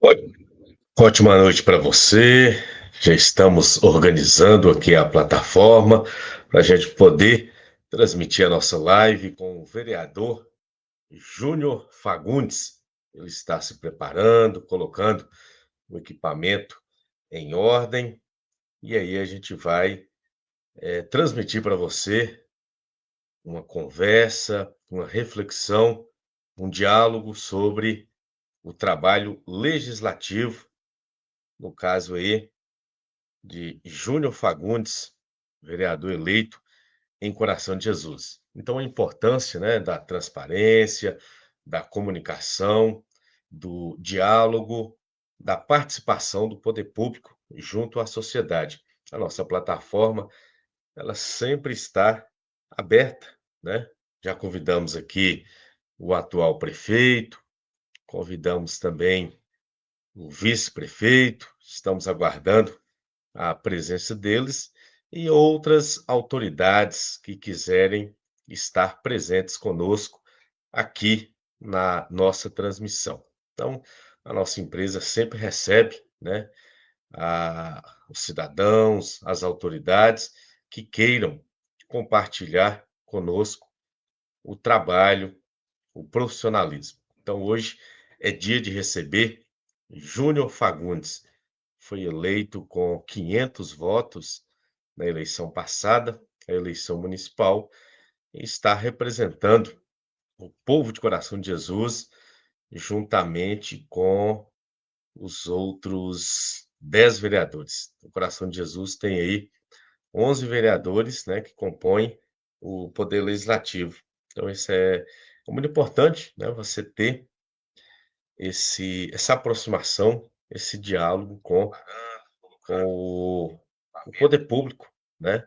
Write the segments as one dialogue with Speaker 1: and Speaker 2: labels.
Speaker 1: Oi, ótima noite para você. Já estamos organizando aqui a plataforma para a gente poder transmitir a nossa live com o vereador Júnior Fagundes. Ele está se preparando, colocando o equipamento em ordem, e aí a gente vai transmitir para você uma conversa, uma reflexão, um diálogo sobre o trabalho legislativo, no caso aí de Júnior Fagundes, vereador eleito em Coração de Jesus. Então, a importância, né, da transparência, da comunicação, do diálogo, da participação do poder público junto à sociedade. A nossa plataforma, ela sempre está aberta, né? Já convidamos aqui o atual prefeito, convidamos também o vice-prefeito, estamos aguardando a presença deles e outras autoridades que quiserem estar presentes conosco aqui na nossa transmissão. Então, a nossa empresa sempre recebe, né, os cidadãos, as autoridades que queiram compartilhar conosco o trabalho, o profissionalismo. Então, hoje é dia de receber Júnior Fagundes. Foi eleito com 500 votos na eleição passada, a eleição municipal, e está representando o povo de Coração de Jesus, juntamente com os outros 10 vereadores. O Coração de Jesus tem aí 11 vereadores, né, que compõem o poder legislativo. Então, isso é muito importante, né, você ter essa aproximação, esse diálogo com o poder público, né?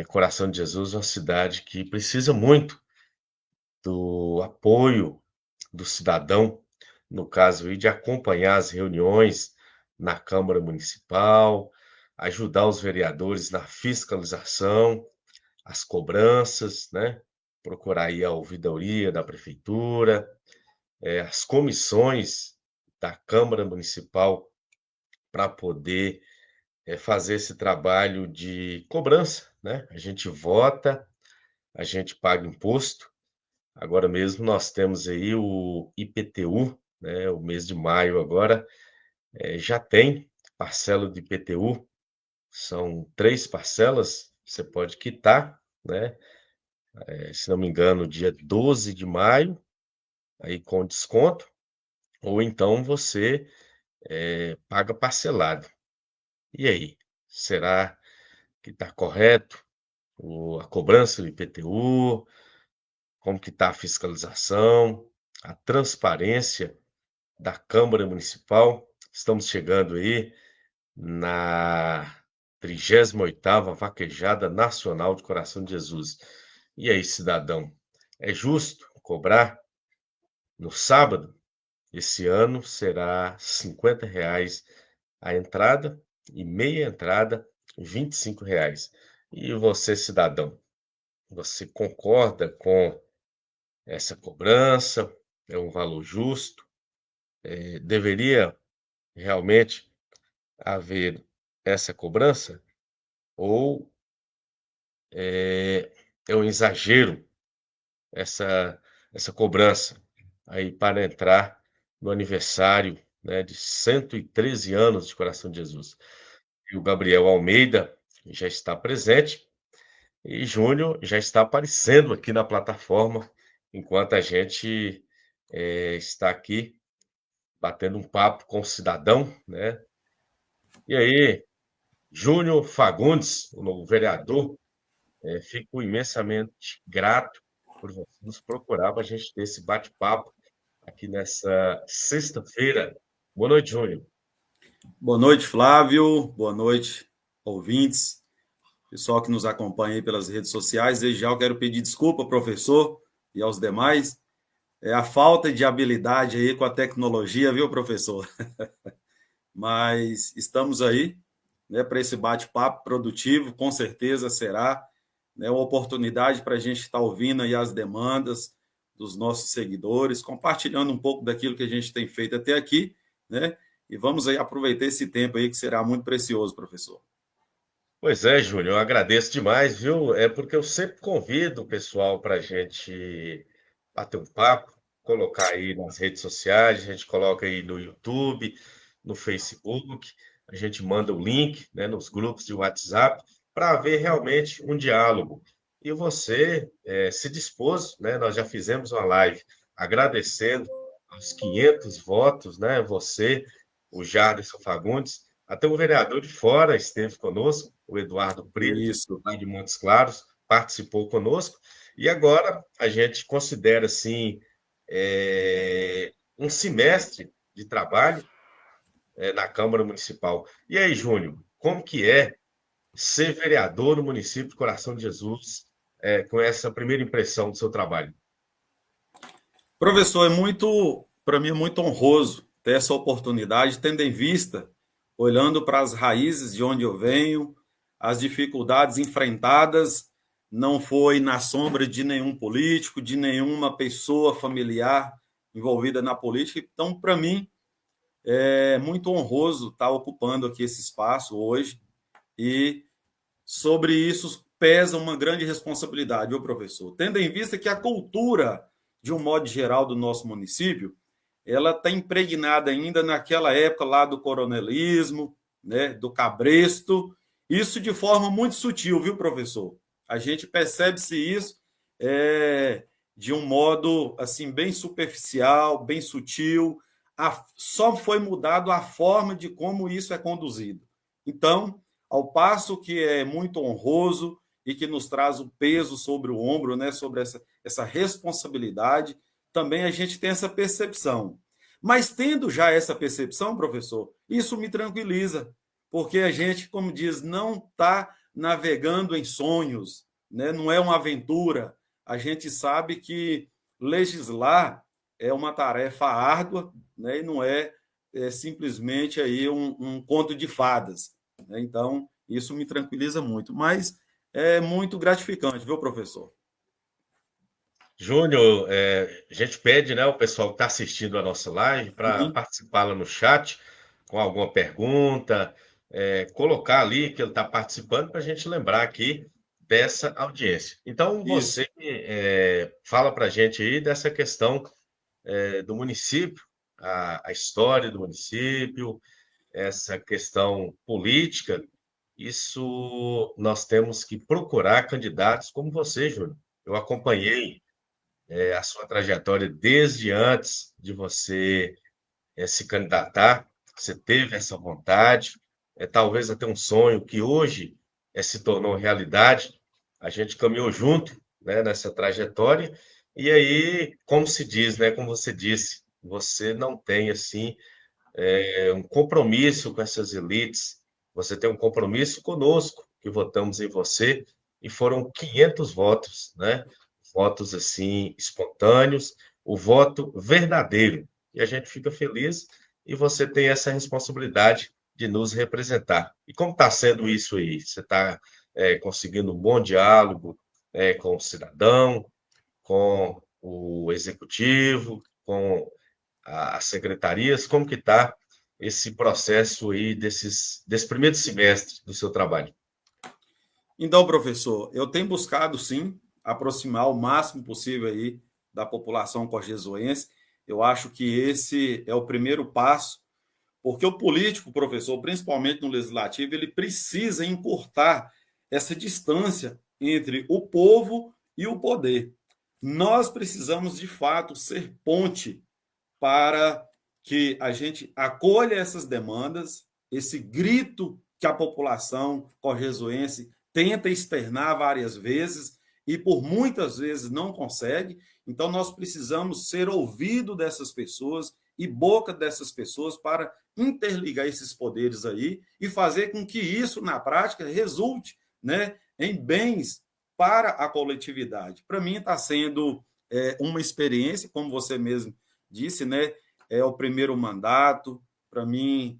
Speaker 1: Coração de Jesus é uma cidade que precisa muito do apoio do cidadão, no caso aí de acompanhar as reuniões na Câmara Municipal, ajudar os vereadores na fiscalização, as cobranças, né? Procurar aí a ouvidoria da prefeitura, as comissões da Câmara Municipal para poder fazer esse trabalho de cobrança, né? A gente vota, a gente paga imposto. Agora mesmo nós temos aí o IPTU, né? O mês de maio agora já tem parcela do IPTU, são 3 parcelas, você pode quitar, né? Se não me engano, dia 12 de maio, aí com desconto, ou então você paga parcelado. E aí, será que está correto a cobrança do IPTU? Como que está a fiscalização, a transparência da Câmara Municipal? Estamos chegando aí na 38ª Vaquejada Nacional de Coração de Jesus. E aí, cidadão, é justo cobrar no sábado? Esse ano será R$ 50 a entrada e meia entrada, R$ 25. E você, cidadão, você concorda com essa cobrança? É um valor justo? Deveria realmente haver essa cobrança? Ou é um exagero essa, essa cobrança aí para entrar no aniversário, né, de 113 anos de Coração de Jesus? E o Gabriel Almeida já está presente e Júnior já está aparecendo aqui na plataforma enquanto a gente está aqui batendo um papo com o cidadão, né? E aí, Júnior Fagundes, o novo vereador, fico imensamente grato por você nos procurar para a gente ter esse bate-papo aqui nessa sexta-feira. Boa noite, Júnior.
Speaker 2: Boa noite, Flávio. Boa noite, ouvintes, pessoal que nos acompanha aí pelas redes sociais. Desde já eu quero pedir desculpa, professor, e aos demais. É a falta de habilidade aí com a tecnologia, viu, professor? Mas estamos aí, né, para esse bate-papo produtivo, com certeza será, né, uma oportunidade para a gente estar ouvindo aí as demandas dos nossos seguidores, compartilhando um pouco daquilo que a gente tem feito até aqui né? E vamos aí aproveitar esse tempo aí que será muito precioso, professor.
Speaker 1: Pois é, Júnior, eu agradeço demais, viu? É porque eu sempre convido o pessoal para a gente bater um papo, colocar aí nas redes sociais, a gente coloca aí no YouTube, no Facebook, a gente manda o link, né, nos grupos de WhatsApp para haver realmente um diálogo. E você se dispôs, né? Nós já fizemos uma live agradecendo aos 500 votos, né? Você, o Jarderson Fagundes. Até um vereador de fora esteve conosco, o Eduardo Preto,
Speaker 2: Isso.
Speaker 1: lá de Montes Claros, participou conosco. E agora a gente considera assim um semestre de trabalho na Câmara Municipal. E aí, Júnior, como que é ser vereador no município de Coração de Jesus, com essa primeira impressão do seu trabalho?
Speaker 2: Professor, para mim é muito honroso ter essa oportunidade, tendo em vista, olhando para as raízes de onde eu venho, as dificuldades enfrentadas, não foi na sombra de nenhum político, de nenhuma pessoa familiar envolvida na política. Então, para mim, é muito honroso estar ocupando aqui esse espaço hoje e sobre isso pesa uma grande responsabilidade, o professor. Tendo em vista que a cultura, de um modo geral, do nosso município, ela está impregnada ainda naquela época lá do coronelismo, né, do cabresto, isso de forma muito sutil, viu, professor? A gente percebe-se isso é, de um modo assim bem superficial, bem sutil. Só foi mudado a forma de como isso é conduzido. Então, ao passo que é muito honroso e que nos traz o peso sobre o ombro, né, sobre essa responsabilidade, também a gente tem essa percepção. Mas tendo já essa percepção, professor, isso me tranquiliza, porque a gente, como diz, não está navegando em sonhos, né? Não é uma aventura. A gente sabe que legislar é uma tarefa árdua, né? E não é simplesmente aí um conto de fadas, né? Então, isso me tranquiliza muito. Mas é muito gratificante, viu, professor?
Speaker 1: Júnior, a gente pede, né, o pessoal que está assistindo a nossa live para
Speaker 2: Sim,
Speaker 1: participar lá no chat com alguma pergunta, colocar ali que ele está participando para a gente lembrar aqui dessa audiência. Então,
Speaker 2: isso.
Speaker 1: você fala para a gente aí dessa questão do município, a história do município, essa questão política. Isso nós temos que procurar candidatos como você, Júnior. Eu acompanhei a sua trajetória desde antes de você se candidatar, você teve essa vontade, talvez até um sonho que hoje se tornou realidade. A gente caminhou junto, né, nessa trajetória, e aí, como se diz, né, como você disse, você não tem assim um compromisso com essas elites, você tem um compromisso conosco, que votamos em você, e foram 500 votos, né? Votos assim espontâneos, o voto verdadeiro. E a gente fica feliz e você tem essa responsabilidade de nos representar. E como está sendo isso aí? Você está conseguindo um bom diálogo com o cidadão, com o executivo, com as secretarias, como que está esse processo aí desse primeiro semestre do seu trabalho?
Speaker 2: Então, professor, eu tenho buscado, sim, aproximar o máximo possível aí da população corjezoense. Eu acho que esse é o primeiro passo, porque o político, professor, principalmente no legislativo, ele precisa encurtar essa distância entre o povo e o poder. Nós precisamos, de fato, ser ponte para que a gente acolha essas demandas, esse grito que a população correzoense tenta externar várias vezes e por muitas vezes não consegue. Então, nós precisamos ser ouvido dessas pessoas e boca dessas pessoas para interligar esses poderes aí e fazer com que isso, na prática, resulte, né, em bens para a coletividade. Para mim, está sendo uma experiência, como você mesmo disse, né? É o primeiro mandato. Para mim,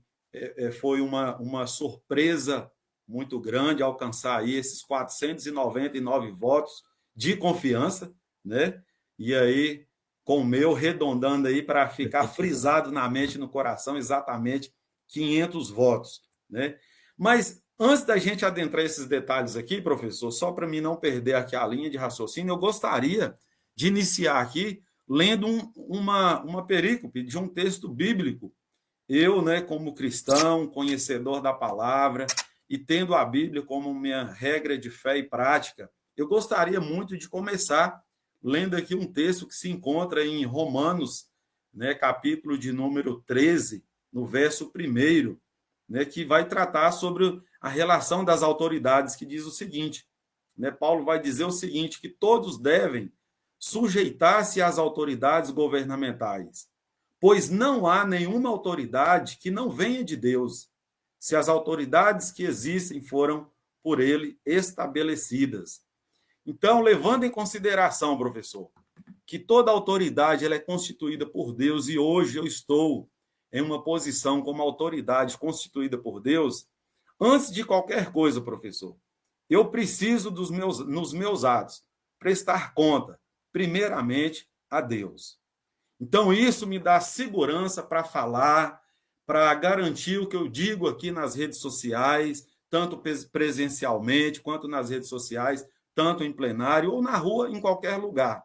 Speaker 2: foi uma surpresa muito grande alcançar aí esses 499 votos de confiança, né? E aí, com o meu, redondando aí para ficar frisado na mente e no coração, exatamente 500 votos, né? Mas antes da gente adentrar esses detalhes aqui, professor, só para mim não perder aqui a linha de raciocínio, eu gostaria de iniciar aqui lendo uma perícope de um texto bíblico. Eu, né, como cristão, conhecedor da palavra e tendo a Bíblia como minha regra de fé e prática, eu gostaria muito de começar lendo aqui um texto que se encontra em Romanos, né, capítulo de número 13, no verso 1, né, que vai tratar sobre a relação das autoridades, que diz o seguinte, né, Paulo vai dizer o seguinte, que todos devem sujeitar-se às autoridades governamentais, pois não há nenhuma autoridade que não venha de Deus, se as autoridades que existem foram por ele estabelecidas. Então, levando em consideração, professor, que toda autoridade ela é constituída por Deus e hoje eu estou em uma posição como autoridade constituída por Deus, antes de qualquer coisa, professor, eu preciso nos meus atos prestar conta, primeiramente, a Deus. Então, isso me dá segurança para falar, para garantir o que eu digo aqui nas redes sociais, tanto presencialmente quanto nas redes sociais, tanto em plenário ou na rua, em qualquer lugar,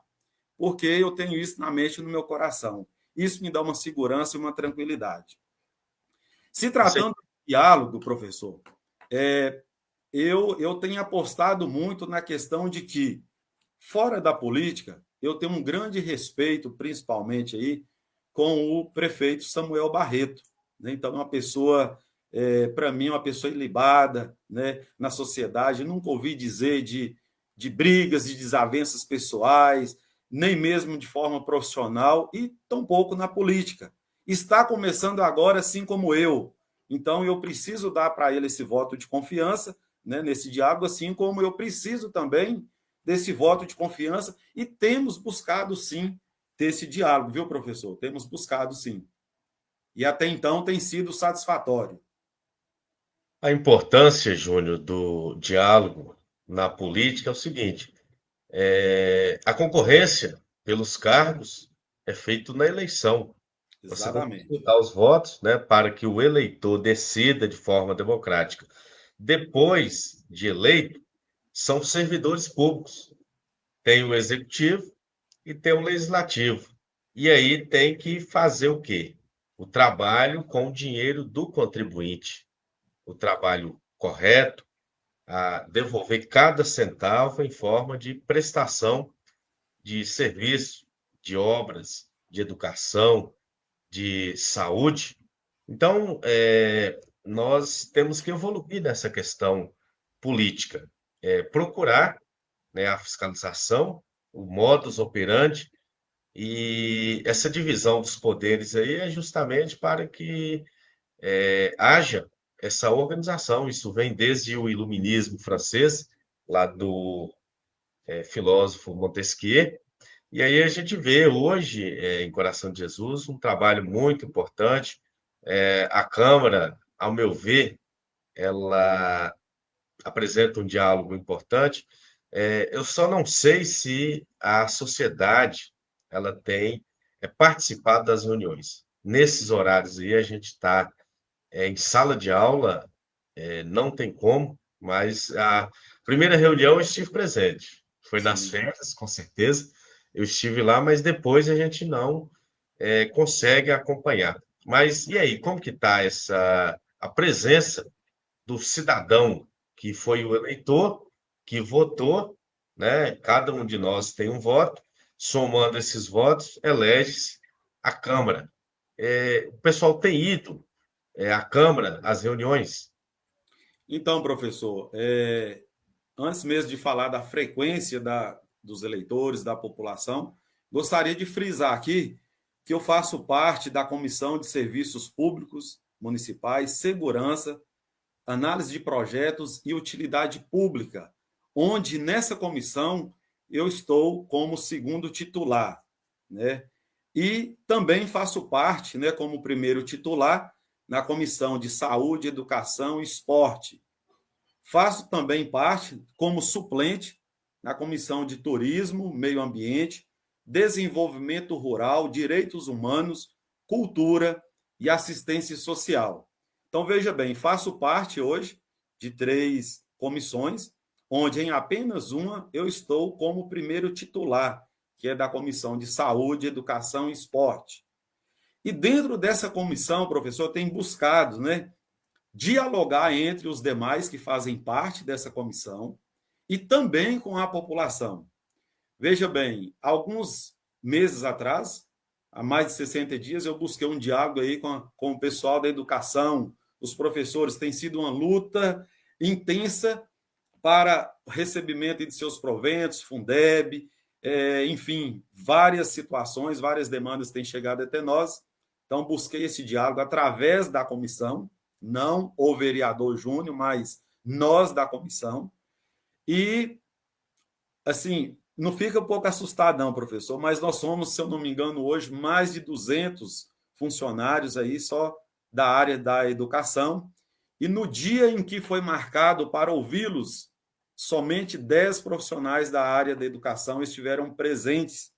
Speaker 2: porque eu tenho isso na mente e no meu coração. Isso me dá uma segurança e uma tranquilidade. Se tratando de diálogo, professor, eu tenho apostado muito na questão de que, fora da política, eu tenho um grande respeito, principalmente aí, com o prefeito Samuel Barreto, né? Então, uma pessoa, para mim, uma pessoa ilibada, né, na sociedade. Nunca ouvi dizer de brigas, de desavenças pessoais, nem mesmo de forma profissional, e tampouco na política. Está começando agora, assim como eu. Então, eu preciso dar para ele esse voto de confiança, né, nesse diálogo, assim como eu preciso também desse voto de confiança, e temos buscado, sim, ter esse diálogo, viu, professor? Temos buscado, sim. E até então tem sido satisfatório.
Speaker 1: A importância, Júnior, do diálogo na política é o seguinte: a concorrência pelos cargos é feita na eleição. Você tem que
Speaker 2: Exatamente.
Speaker 1: disputar os votos, né, para que o eleitor decida de forma democrática. Depois de eleito, são servidores públicos. Tem o executivo e tem o legislativo. E aí tem que fazer o quê? O trabalho com o dinheiro do contribuinte, o trabalho correto, a devolver cada centavo em forma de prestação de serviço, de obras, de educação, de saúde. Então, nós temos que evoluir nessa questão política, procurar, né, a fiscalização, o modus operandi, e essa divisão dos poderes aí é justamente para que haja essa organização. Isso vem desde o iluminismo francês, lá do filósofo Montesquieu, e aí a gente vê hoje, em Coração de Jesus, um trabalho muito importante. A Câmara, ao meu ver, ela apresenta um diálogo importante. Eu só não sei se a sociedade ela tem participado das reuniões. Nesses horários aí, a gente está em sala de aula, não tem como, mas a primeira reunião eu estive presente. Foi nas
Speaker 2: Sim.
Speaker 1: férias, com certeza. Eu estive lá, mas depois a gente não consegue acompanhar. Mas e aí, como que está a presença do cidadão que foi o eleitor, que votou, né? Cada um de nós tem um voto, somando esses votos, elege-se a Câmara. O pessoal tem ido à Câmara, às reuniões.
Speaker 2: Então, professor, antes mesmo de falar da frequência dos eleitores, da população, gostaria de frisar aqui que eu faço parte da Comissão de Serviços Públicos Municipais, Segurança, Análise de Projetos e Utilidade Pública, onde nessa comissão eu estou como segundo titular, né? E também faço parte, né, como primeiro titular na Comissão de Saúde, Educação e Esporte. Faço também parte como suplente na Comissão de Turismo, Meio Ambiente, desenvolvimento rural, direitos humanos, cultura e assistência social. Então, veja bem, faço parte hoje de 3 comissões, onde em apenas uma eu estou como primeiro titular, que é da Comissão de Saúde, Educação e Esporte. E dentro dessa comissão, professor, tem buscado, né, dialogar entre os demais que fazem parte dessa comissão e também com a população. Veja bem, alguns meses atrás, há mais de 60 dias, eu busquei um diálogo aí com o pessoal da educação, os professores. Tem sido uma luta intensa para o recebimento de seus proventos, Fundeb, enfim, várias situações, várias demandas têm chegado até nós. Então, busquei esse diálogo através da comissão, não o vereador Júnior, mas nós da comissão. E, assim, não fica um pouco assustado, não, professor, mas nós somos, se eu não me engano, hoje mais de 200 funcionários aí só da área da educação. E no dia em que foi marcado para ouvi-los, somente 10 profissionais da área da educação estiveram presentes.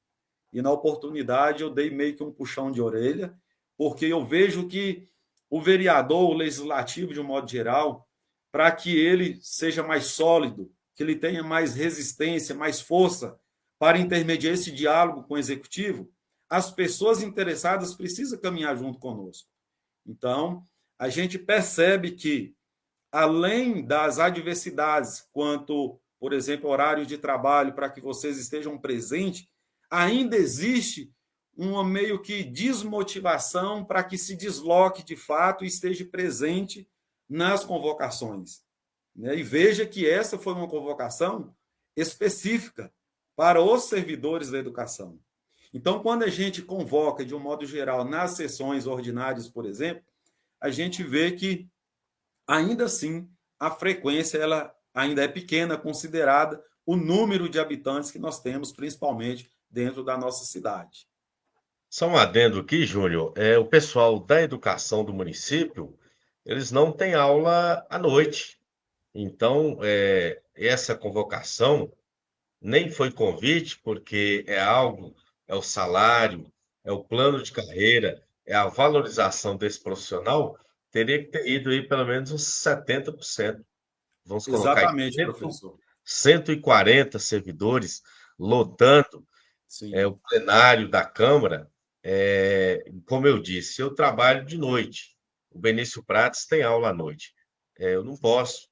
Speaker 2: E na oportunidade eu dei meio que um puxão de orelha, porque eu vejo que o vereador, o legislativo, de um modo geral, para que ele seja mais sólido, que ele tenha mais resistência, mais força para intermediar esse diálogo com o executivo, as pessoas interessadas precisam caminhar junto conosco. Então, a gente percebe que, além das adversidades, quanto, por exemplo, horário de trabalho para que vocês estejam presentes, ainda existe uma meio que desmotivação para que se desloque de fato e esteja presente nas convocações. Né? E veja que essa foi uma convocação específica para os servidores da educação. Então, quando a gente convoca, de um modo geral, nas sessões ordinárias, por exemplo, a gente vê que, ainda assim, a frequência ela ainda é pequena, considerada o número de habitantes que nós temos, principalmente dentro da nossa cidade.
Speaker 1: Só um adendo aqui, Júnior, o pessoal da educação do município, eles não têm aula à noite. Então, essa convocação nem foi convite, porque é algo, é o salário, é o plano de carreira, é a valorização desse profissional, teria que ter ido aí pelo menos uns 70%. Vamos colocar aí
Speaker 2: Exatamente, professor.
Speaker 1: 140 servidores lotando
Speaker 2: Sim,
Speaker 1: o plenário da Câmara. Como eu disse, eu trabalho de noite. O Benício Prates tem aula à noite. Eu não posso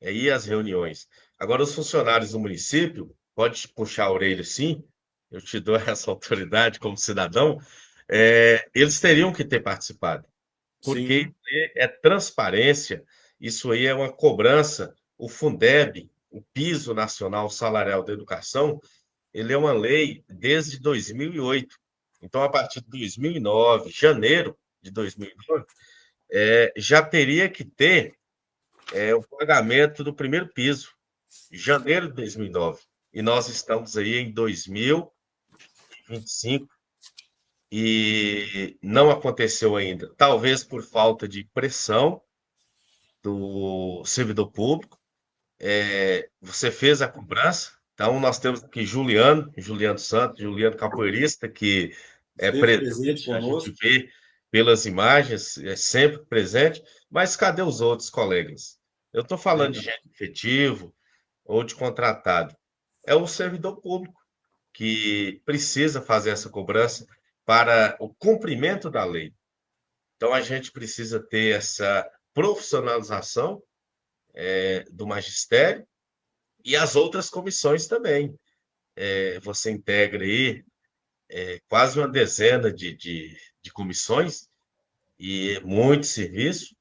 Speaker 1: ir às reuniões. Agora, os funcionários do município, pode puxar a orelha sim, eu te dou essa autoridade como cidadão, eles teriam que ter participado, porque
Speaker 2: sim,
Speaker 1: é transparência, isso aí é uma cobrança. O Fundeb, o Piso Nacional Salarial da Educação, ele é uma lei desde 2008. Então, a partir de 2009, janeiro de 2009, já teria que ter o pagamento do primeiro piso, janeiro de 2009. E nós estamos aí em 2025 e não aconteceu ainda. Talvez por falta de pressão do servidor público. Você fez a cobrança. Então, nós temos aqui Juliano Santos, Juliano Capoeirista, que é
Speaker 2: esteve presente
Speaker 1: presente, a gente
Speaker 2: conosco.
Speaker 1: vê pelas imagens, é sempre presente, mas cadê os outros colegas? Eu estou falando de
Speaker 2: Verdade.
Speaker 1: gente efetivo ou de contratado. É o servidor público que precisa fazer essa cobrança para o cumprimento da lei. Então, a gente precisa ter essa profissionalização do magistério e as outras comissões também. Você integra aí quase uma dezena de comissões e muito serviço,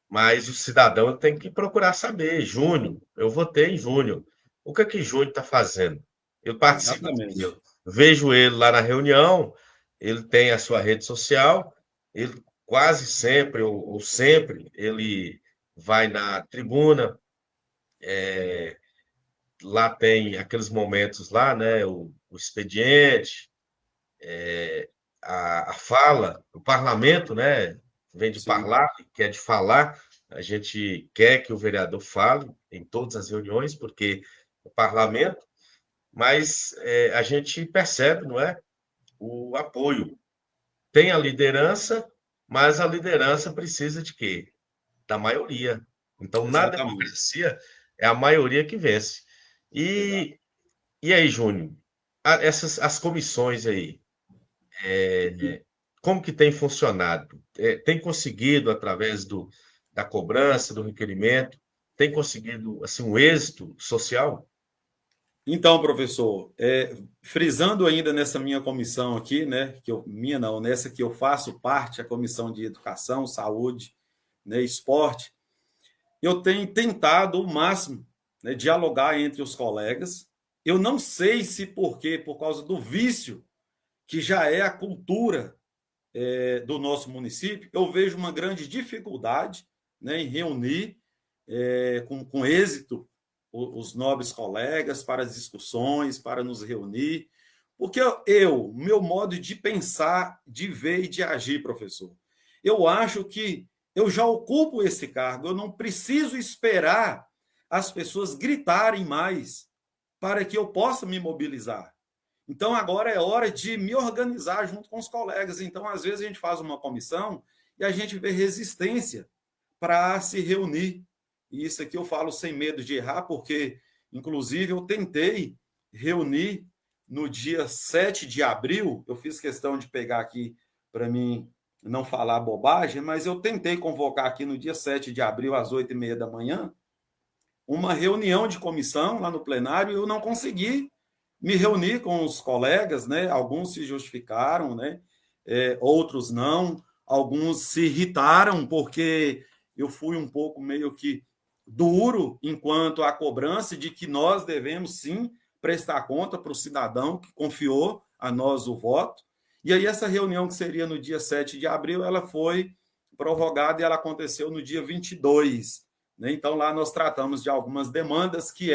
Speaker 1: mas o cidadão tem que procurar saber. Júnior, eu votei em Júnior. O que é que Júnior está fazendo? Eu participo
Speaker 2: Exatamente.
Speaker 1: eu vejo ele lá na reunião, ele tem a sua rede social, ele quase sempre, ou sempre, ele vai na tribuna, lá tem aqueles momentos lá, né? O expediente, a fala, o parlamento, né? Vem de
Speaker 2: Sim,
Speaker 1: parlare, que é de falar. A gente quer que o vereador fale em todas as reuniões, porque o parlamento. mas a gente percebe, não é, o apoio. Tem a liderança, mas a liderança precisa de quê? Da maioria. Então, na
Speaker 2: Exatamente.
Speaker 1: democracia, é a maioria que vence.
Speaker 2: Exato.
Speaker 1: E aí, Júnior, as comissões aí, como que tem funcionado? Tem conseguido, através da cobrança, do requerimento, tem conseguido assim, um êxito social?
Speaker 2: Então, professor, frisando ainda nessa minha comissão aqui, né, minha não, nessa que eu faço parte, a comissão de educação, saúde, né, esporte, eu tenho tentado o máximo, né, dialogar entre os colegas. Eu não sei se por causa do vício que já é a cultura do nosso município, eu vejo uma grande dificuldade, né, em reunir com êxito os nobres colegas para as discussões, para nos reunir, porque meu modo de pensar, de ver e de agir, professor, eu acho que eu já ocupo esse cargo, eu não preciso esperar as pessoas gritarem mais para que eu possa me mobilizar. Então, agora é hora de me organizar junto com os colegas. Então, às vezes, a gente faz uma comissão e a gente vê resistência para se reunir. E isso aqui eu falo sem medo de errar, porque, inclusive, eu tentei reunir no dia 7 de abril. Eu fiz questão de pegar aqui para mim não falar bobagem, mas eu tentei convocar aqui no dia 7 de abril, às 8h30 da manhã, uma reunião de comissão lá no plenário e eu não consegui me reunir com os colegas, né? Alguns se justificaram, né? Outros não. Alguns se irritaram porque eu fui um pouco meio que duro enquanto a cobrança de que nós devemos sim prestar conta para o cidadão que confiou a nós o voto. E aí essa reunião que seria no dia 7 de abril, ela foi prorrogada e ela aconteceu no dia 22, né? Então lá nós tratamos de algumas demandas que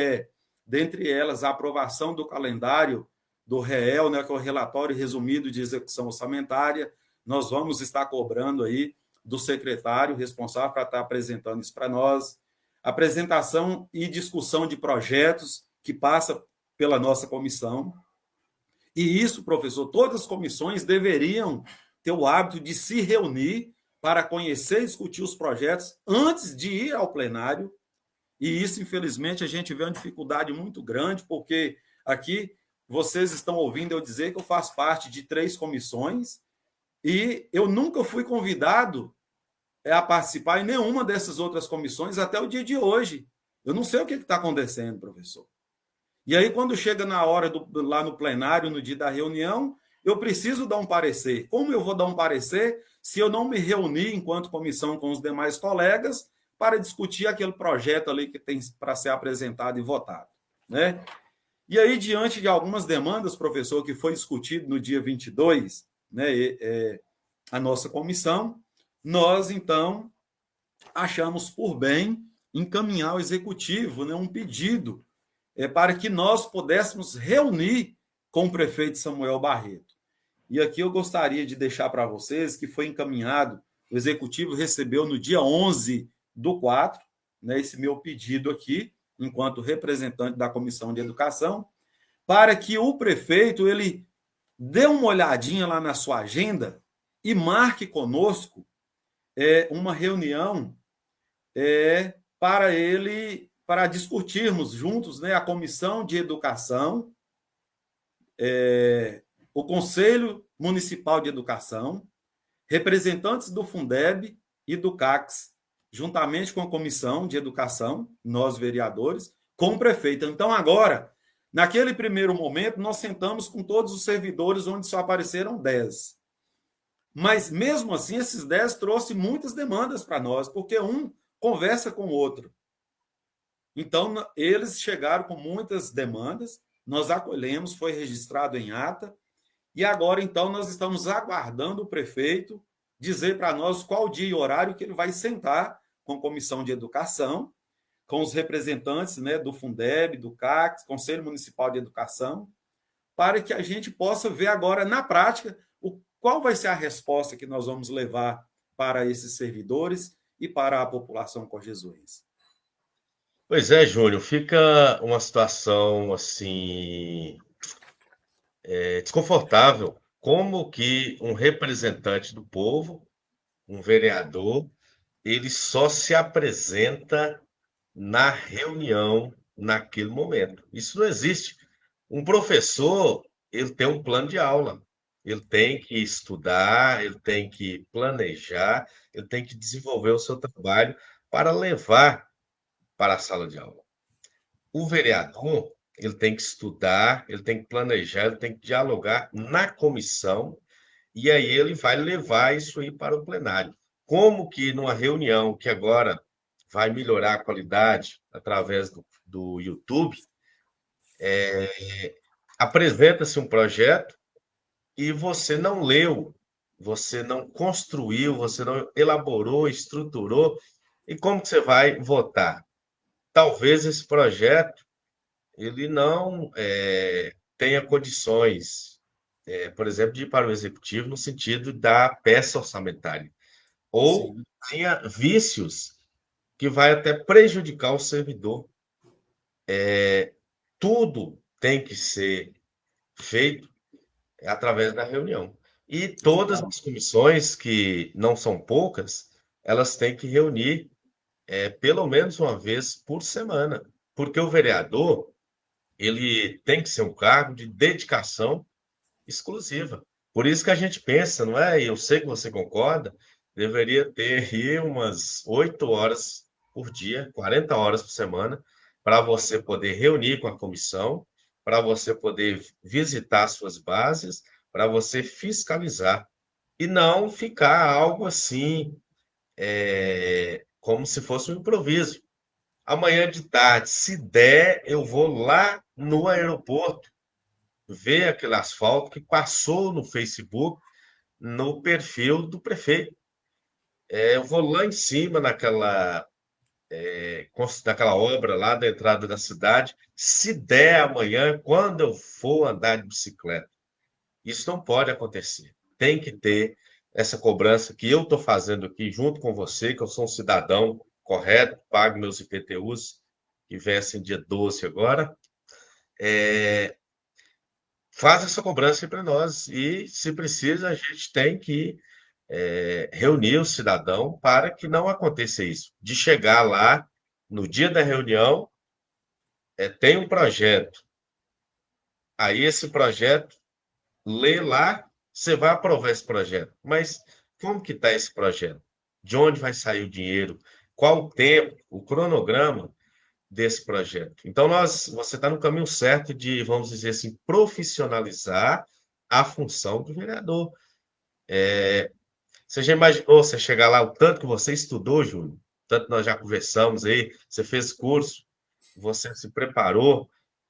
Speaker 2: dentre elas, a aprovação do calendário do REEL, né, que é o relatório resumido de execução orçamentária. Nós vamos estar cobrando aí do secretário responsável para estar apresentando isso para nós. Apresentação e discussão de projetos que passa pela nossa comissão. E isso, professor, todas as comissões deveriam ter o hábito de se reunir para conhecer e discutir os projetos antes de ir ao plenário. E isso, infelizmente, a gente vê uma dificuldade muito grande, porque aqui vocês estão ouvindo eu dizer que eu faço parte de 3 comissões e eu nunca fui convidado a participar em nenhuma dessas outras comissões até o dia de hoje. Eu não sei o que está acontecendo, professor. E aí, quando chega na hora lá no plenário, no dia da reunião, eu preciso dar um parecer. Como eu vou dar um parecer se eu não me reunir enquanto comissão com os demais colegas para discutir aquele projeto ali que tem para ser apresentado e votado, né? E aí, diante de algumas demandas, professor, que foi discutido no dia 22, né, a nossa comissão, nós, então, achamos por bem encaminhar ao executivo, né, um pedido para que nós pudéssemos reunir com o prefeito Samuel Barreto. E aqui eu gostaria de deixar para vocês que foi encaminhado, o executivo recebeu no dia 11/4, né, esse meu pedido aqui, enquanto representante da Comissão de Educação, para que o prefeito ele dê uma olhadinha lá na sua agenda e marque conosco uma reunião para discutirmos juntos, né, a Comissão de Educação, o Conselho Municipal de Educação, representantes do Fundeb e do CACS, juntamente com a Comissão de Educação, nós vereadores, com o prefeito. Então, agora, naquele primeiro momento, nós sentamos com todos os servidores, onde só apareceram 10. Mas, mesmo assim, esses 10 trouxeram muitas demandas para nós, porque um conversa com o outro. Então, eles chegaram com muitas demandas, nós acolhemos, foi registrado em ata, e agora, então, nós estamos aguardando o prefeito dizer para nós qual dia e horário que ele vai sentar com a Comissão de Educação, com os representantes, né, do Fundeb, do CACS, Conselho Municipal de Educação, para que a gente possa ver agora, na prática, qual vai ser a resposta que nós vamos levar para esses servidores e para a população corjesuense.
Speaker 1: Pois é, Júnior, fica uma situação assim desconfortável. Como que um representante do povo, um vereador, ele só se apresenta na reunião naquele momento? Isso não existe. Um professor, ele tem um plano de aula. Ele tem que estudar, ele tem que planejar, ele tem que desenvolver o seu trabalho para levar para a sala de aula. O vereador, ele tem que estudar, ele tem que planejar, ele tem que dialogar na comissão, e aí ele vai levar isso aí para o plenário. Como que numa reunião que agora vai melhorar a qualidade através do YouTube, apresenta-se um projeto e você não leu, você não construiu, você não elaborou, estruturou, e como que você vai votar? Talvez esse projeto ele não tenha condições, por exemplo, de ir para o executivo no sentido da peça orçamentária, ou
Speaker 2: Sim,
Speaker 1: tenha vícios que vai até prejudicar o servidor. Tudo tem que ser feito através da reunião. E todas as comissões, que não são poucas, elas têm que reunir pelo menos uma vez por semana, porque o vereador ele tem que ser um cargo de dedicação exclusiva. Por isso que a gente pensa, não é? E eu sei que você concorda, deveria ter aí umas 8 horas por dia, 40 horas por semana, para você poder reunir com a comissão, para você poder visitar suas bases, para você fiscalizar. E não ficar algo assim, como se fosse um improviso. Amanhã de tarde, se der, eu vou lá no aeroporto ver aquele asfalto que passou no Facebook, no perfil do prefeito. Eu vou lá em cima naquela obra lá da entrada da cidade, se der amanhã, quando eu for andar de bicicleta. Isso não pode acontecer. Tem que ter essa cobrança que eu estou fazendo aqui junto com você, que eu sou um cidadão correto, pago meus IPTUs, que vencem dia 12 agora. Faz essa cobrança para nós e, se precisa, a gente tem que reunir o cidadão para que não aconteça isso. De chegar lá no dia da reunião, tem um projeto. Aí esse projeto, lê lá, você vai aprovar esse projeto. Mas como que está esse projeto? De onde vai sair o dinheiro? Qual o tempo, o cronograma desse projeto? Então, você está no caminho certo de, vamos dizer assim, profissionalizar a função do vereador. Você já imaginou você chegar lá, o tanto que você estudou, Júlio? Tanto nós já conversamos aí, você fez curso, você se preparou,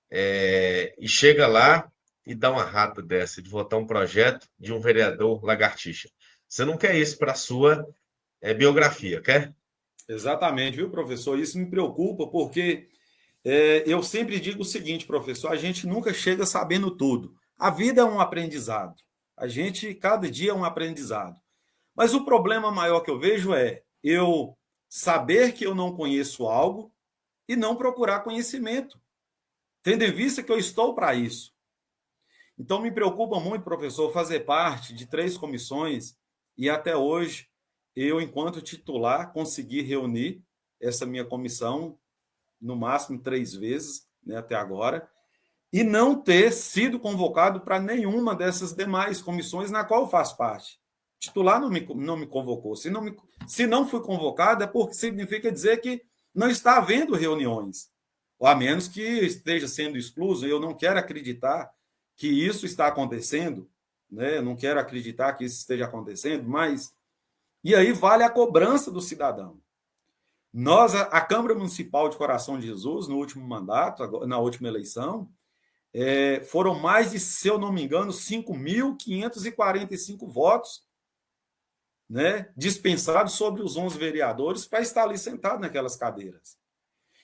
Speaker 1: e chega lá e dá uma rata dessa, de votar um projeto de um vereador lagartixa. Você não quer isso para a sua biografia, quer?
Speaker 2: exatamente, viu, professor? Isso me preocupa porque eu sempre digo o seguinte, professor: a gente nunca chega sabendo tudo. A vida é um aprendizado. A gente, cada dia é um aprendizado. Mas o problema maior que eu vejo é eu saber que eu não conheço algo e não procurar conhecimento, tendo em vista que eu estou para isso. Então, me preocupa muito, professor, fazer parte de 3 comissões e até hoje eu, enquanto titular, consegui reunir essa minha comissão no máximo 3 vezes, né, até agora, e não ter sido convocado para nenhuma dessas demais comissões na qual eu faço parte. O titular não me convocou. Se não fui convocado, é porque significa dizer que não está havendo reuniões. Ou a menos que esteja sendo excluso, e eu não quero acreditar que isso está acontecendo, né? Eu não quero acreditar que isso esteja acontecendo, mas. E aí vale a cobrança do cidadão. Nós, a Câmara Municipal de Coração de Jesus, no último mandato, na última eleição, foram mais de, se eu não me engano, 5.545 votos, né, dispensados sobre os 11 vereadores para estar ali sentado naquelas cadeiras.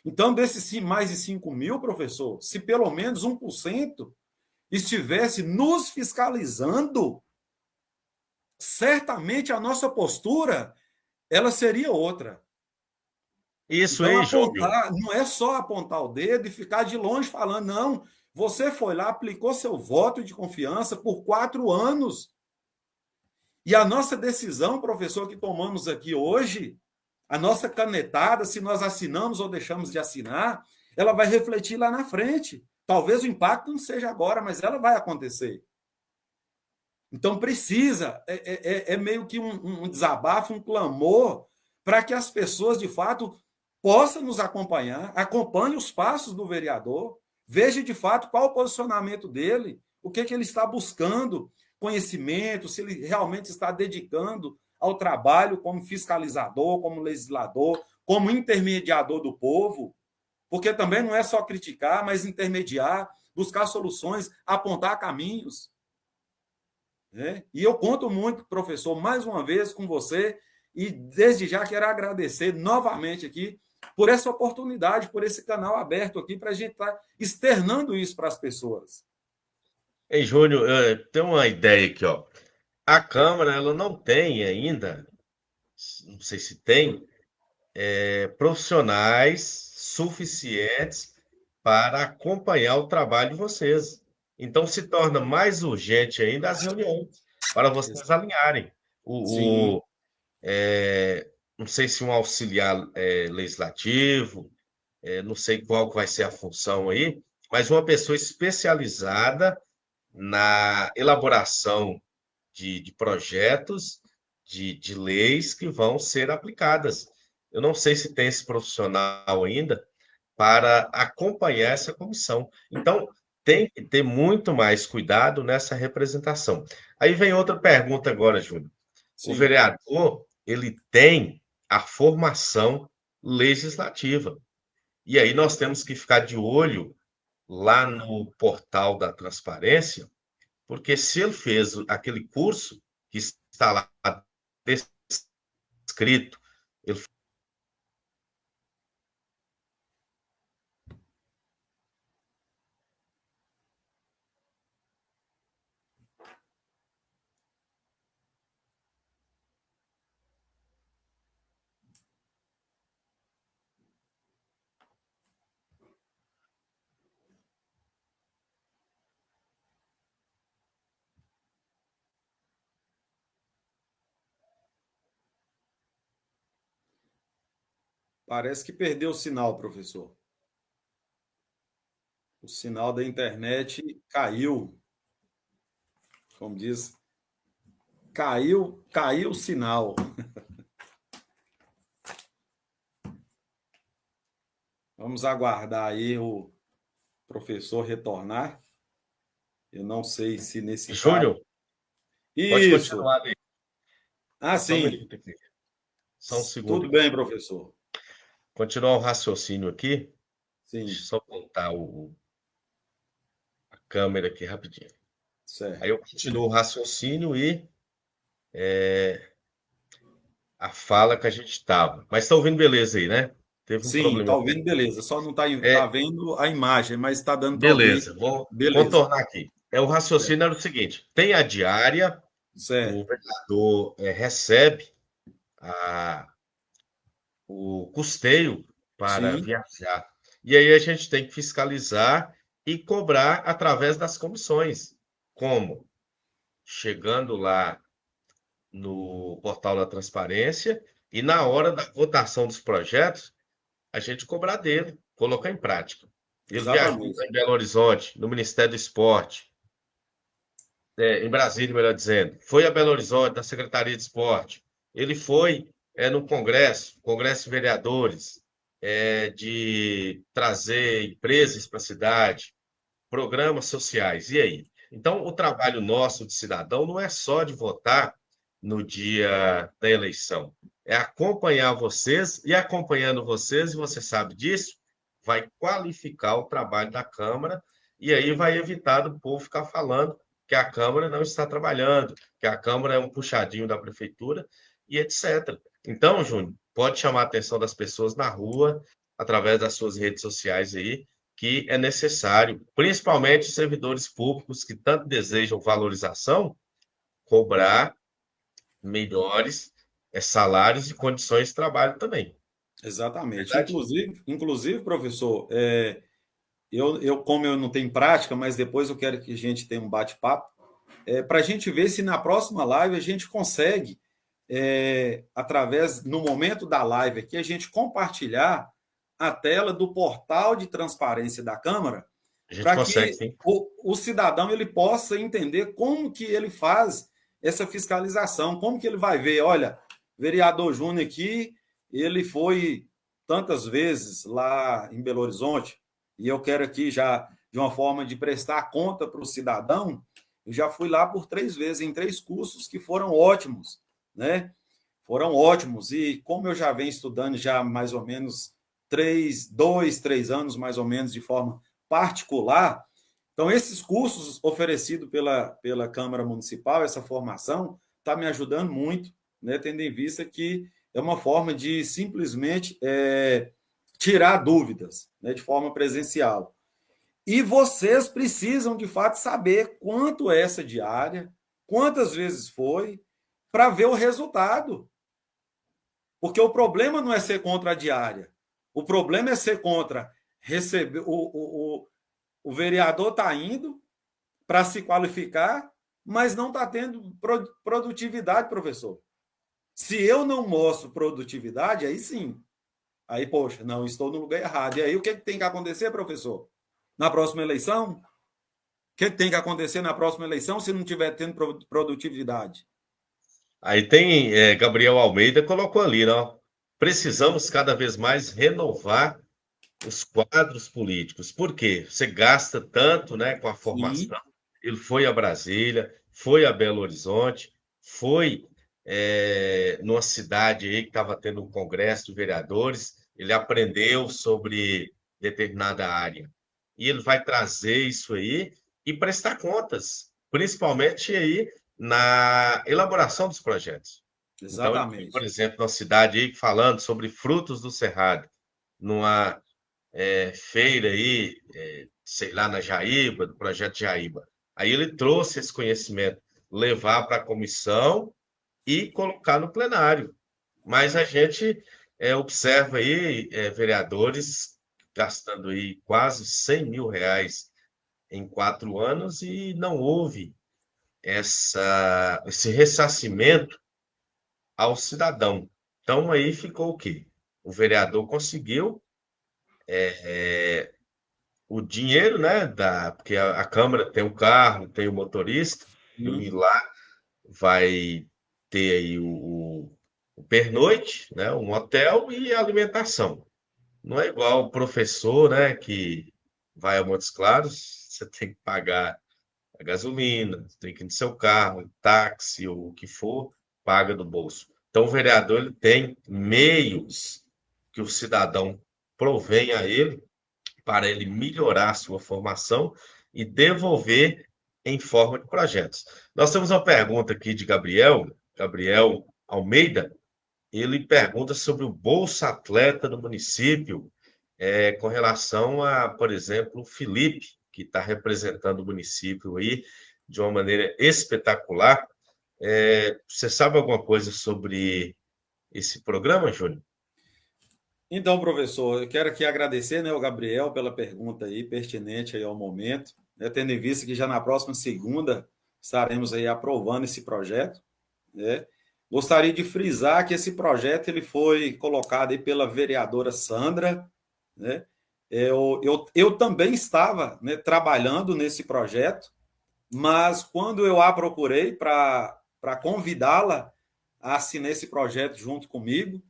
Speaker 2: Então, desses mais de 5 mil, professor, se pelo menos 1% estivesse nos fiscalizando, certamente a nossa postura ela seria outra.
Speaker 1: Isso,
Speaker 2: Então,
Speaker 1: hein, Júnior?
Speaker 2: apontar, não é só apontar o dedo e ficar de longe falando, não. Você foi lá, aplicou seu voto de confiança por 4 anos. E a nossa decisão, professor, que tomamos aqui hoje, a nossa canetada, se nós assinamos ou deixamos de assinar, ela vai refletir lá na frente. Talvez o impacto não seja agora, mas ela vai acontecer. Então precisa, é meio que um desabafo, um clamor, para que as pessoas, de fato, possam nos acompanhar, acompanhe os passos do vereador, veja de fato qual o posicionamento dele, o que ele está buscando, conhecimento, se ele realmente está dedicando ao trabalho como fiscalizador, como legislador, como intermediador do povo, porque também não é só criticar, mas intermediar, buscar soluções, apontar caminhos. Né? E eu conto muito, professor, mais uma vez com você, e desde já quero agradecer novamente aqui por essa oportunidade, por esse canal aberto aqui, para a gente estar externando isso para as pessoas.
Speaker 1: Ei, Júnior, tem uma ideia aqui, ó. A Câmara, ela não tem ainda, não sei se tem, profissionais suficientes para acompanhar o trabalho de vocês. Então, se torna mais urgente ainda as reuniões, para vocês alinharem. O,
Speaker 2: Sim,
Speaker 1: o, não sei se um auxiliar legislativo, não sei qual que vai ser a função aí, mas uma pessoa especializada na elaboração de projetos, de leis que vão ser aplicadas. Eu não sei se tem esse profissional ainda para acompanhar essa comissão. Então, tem que ter muito mais cuidado nessa representação. Aí vem outra pergunta agora, Júnior. O
Speaker 2: sim.
Speaker 1: vereador, ele tem a formação legislativa. E aí nós temos que ficar de olho lá no portal da transparência, porque se ele fez aquele curso que está lá descrito, ele
Speaker 2: Parece que perdeu o sinal, professor. O sinal da internet caiu, como diz, caiu o sinal. Vamos aguardar aí o professor retornar. Eu não sei se nesse caso.
Speaker 1: Júnior, pode
Speaker 2: Isso.
Speaker 1: continuar aí.
Speaker 2: Ah,
Speaker 1: Só um
Speaker 2: sim.
Speaker 1: minuto aqui. Só um segundo
Speaker 2: Tudo
Speaker 1: aqui.
Speaker 2: bem, professor.
Speaker 1: Continuar o raciocínio aqui. Deixa eu
Speaker 2: Sim,
Speaker 1: só voltar a câmera aqui rapidinho. Aí
Speaker 2: certo.
Speaker 1: eu continuo o raciocínio e a fala que a gente estava. Mas está ouvindo beleza aí, né? Teve um
Speaker 2: Sim, tá
Speaker 1: problema com
Speaker 2: ouvindo, beleza. Só não tá
Speaker 1: É,
Speaker 2: vendo a imagem, mas está dando para ouvir.
Speaker 1: beleza, vou
Speaker 2: Beleza.
Speaker 1: contornar aqui. O raciocínio era o seguinte: tem a diária, o
Speaker 2: Certo.
Speaker 1: vereador recebe a, o custeio para
Speaker 2: Sim,
Speaker 1: viajar. E aí a gente tem que fiscalizar e cobrar através das comissões. Como? Chegando lá no portal da transparência e na hora da votação dos projetos, a gente cobrar dele, colocar em prática. Ele viajou
Speaker 2: exatamente.
Speaker 1: em Belo Horizonte, no Ministério do Esporte, em Brasília, melhor dizendo, foi a Belo Horizonte, na Secretaria de Esporte, ele foi no Congresso de Vereadores, de trazer empresas para a cidade, programas sociais, e aí? Então, o trabalho nosso de cidadão não é só de votar no dia da eleição, é acompanhar vocês, e acompanhando vocês, e você sabe disso, vai qualificar o trabalho da Câmara, e aí vai evitar do povo ficar falando que a Câmara não está trabalhando, que a Câmara é um puxadinho da Prefeitura, e etc. Então, Júnior, pode chamar a atenção das pessoas na rua, através das suas redes sociais aí, que é necessário, principalmente os servidores públicos que tanto desejam valorização, cobrar melhores salários e condições de trabalho também.
Speaker 2: Exatamente.
Speaker 1: Verdade?
Speaker 2: Inclusive, professor, como eu não tenho prática, mas depois eu quero que a gente tenha um bate-papo, para a gente ver se na próxima live a gente consegue, no momento da live aqui, a gente compartilhar a tela do portal de transparência da Câmara,
Speaker 1: A gente
Speaker 2: para
Speaker 1: consegue,
Speaker 2: que
Speaker 1: sim.
Speaker 2: o cidadão ele possa entender como que ele faz essa fiscalização, como que ele vai ver, olha, vereador Júnior aqui, ele foi tantas vezes lá em Belo Horizonte, e eu quero aqui já, de uma forma de prestar conta para o cidadão, eu já fui lá por 3 vezes, em 3 cursos que foram ótimos, né? Foram ótimos. E como eu já venho estudando já mais ou menos 2, 3 anos, mais ou menos, de forma particular, então esses cursos oferecidos pela Câmara Municipal, essa formação, está me ajudando muito, né? Tendo em vista que é uma forma de simplesmente tirar dúvidas, né, de forma presencial. E vocês precisam, de fato, saber quanto é essa diária, quantas vezes foi, para ver o resultado. Porque o problema não é ser contra a diária. O problema é ser contra receber. O vereador está indo para se qualificar, mas não está tendo produtividade, professor. Se eu não mostro produtividade, aí sim. Aí, poxa, não, estou no lugar errado. E aí, o que tem que acontecer, professor? Na próxima eleição? O que tem que acontecer na próxima eleição se não tiver tendo produtividade?
Speaker 1: Aí tem Gabriel Almeida colocou ali, não? Precisamos cada vez mais renovar os quadros políticos. Por quê? Você gasta tanto, né, com a
Speaker 2: Sim,
Speaker 1: formação. Ele foi a Brasília, foi a Belo Horizonte, foi numa cidade aí que estava tendo um congresso de vereadores. Ele aprendeu sobre determinada área. E ele vai trazer isso aí e prestar contas, principalmente aí na elaboração dos projetos. Então, ele foi, por
Speaker 2: exatamente.
Speaker 1: exemplo, numa cidade aí falando sobre frutos do Cerrado, numa feira aí, sei lá, na Jaíba, do projeto Jaíba. Aí ele trouxe esse conhecimento, levar para a comissão e colocar no plenário. Mas a gente observa aí vereadores gastando aí quase R$ 100.000 em 4 anos e não houve esse ressarcimento ao cidadão. Então aí ficou o quê? O vereador conseguiu o dinheiro, né? Porque a Câmara tem o carro, tem o motorista, e
Speaker 2: Sim,
Speaker 1: lá vai ter aí o pernoite, né? Um hotel e a alimentação. Não é igual o professor, né? Que vai a Montes Claros, você tem que pagar a gasolina, tem que ir no seu carro, táxi ou o que for, paga do bolso. Então, o vereador ele tem meios que o cidadão provém a ele para ele melhorar a sua formação e devolver em forma de projetos. Nós temos uma pergunta aqui de Gabriel Almeida. Ele pergunta sobre o Bolsa Atleta do município, com relação a, por exemplo, o Felipe, que está representando o município aí de uma maneira espetacular. Você sabe alguma coisa sobre esse programa, Júnior?
Speaker 2: então, professor, eu quero aqui agradecer, né, ao Gabriel pela pergunta aí, pertinente aí ao momento, né, tendo em vista que já na próxima segunda estaremos aí aprovando esse projeto, né? Gostaria de frisar que esse projeto ele foi colocado aí pela vereadora Sandra, né? Eu também estava, né, trabalhando nesse projeto, mas quando eu a procurei para convidá-la a assinar esse projeto junto comigo,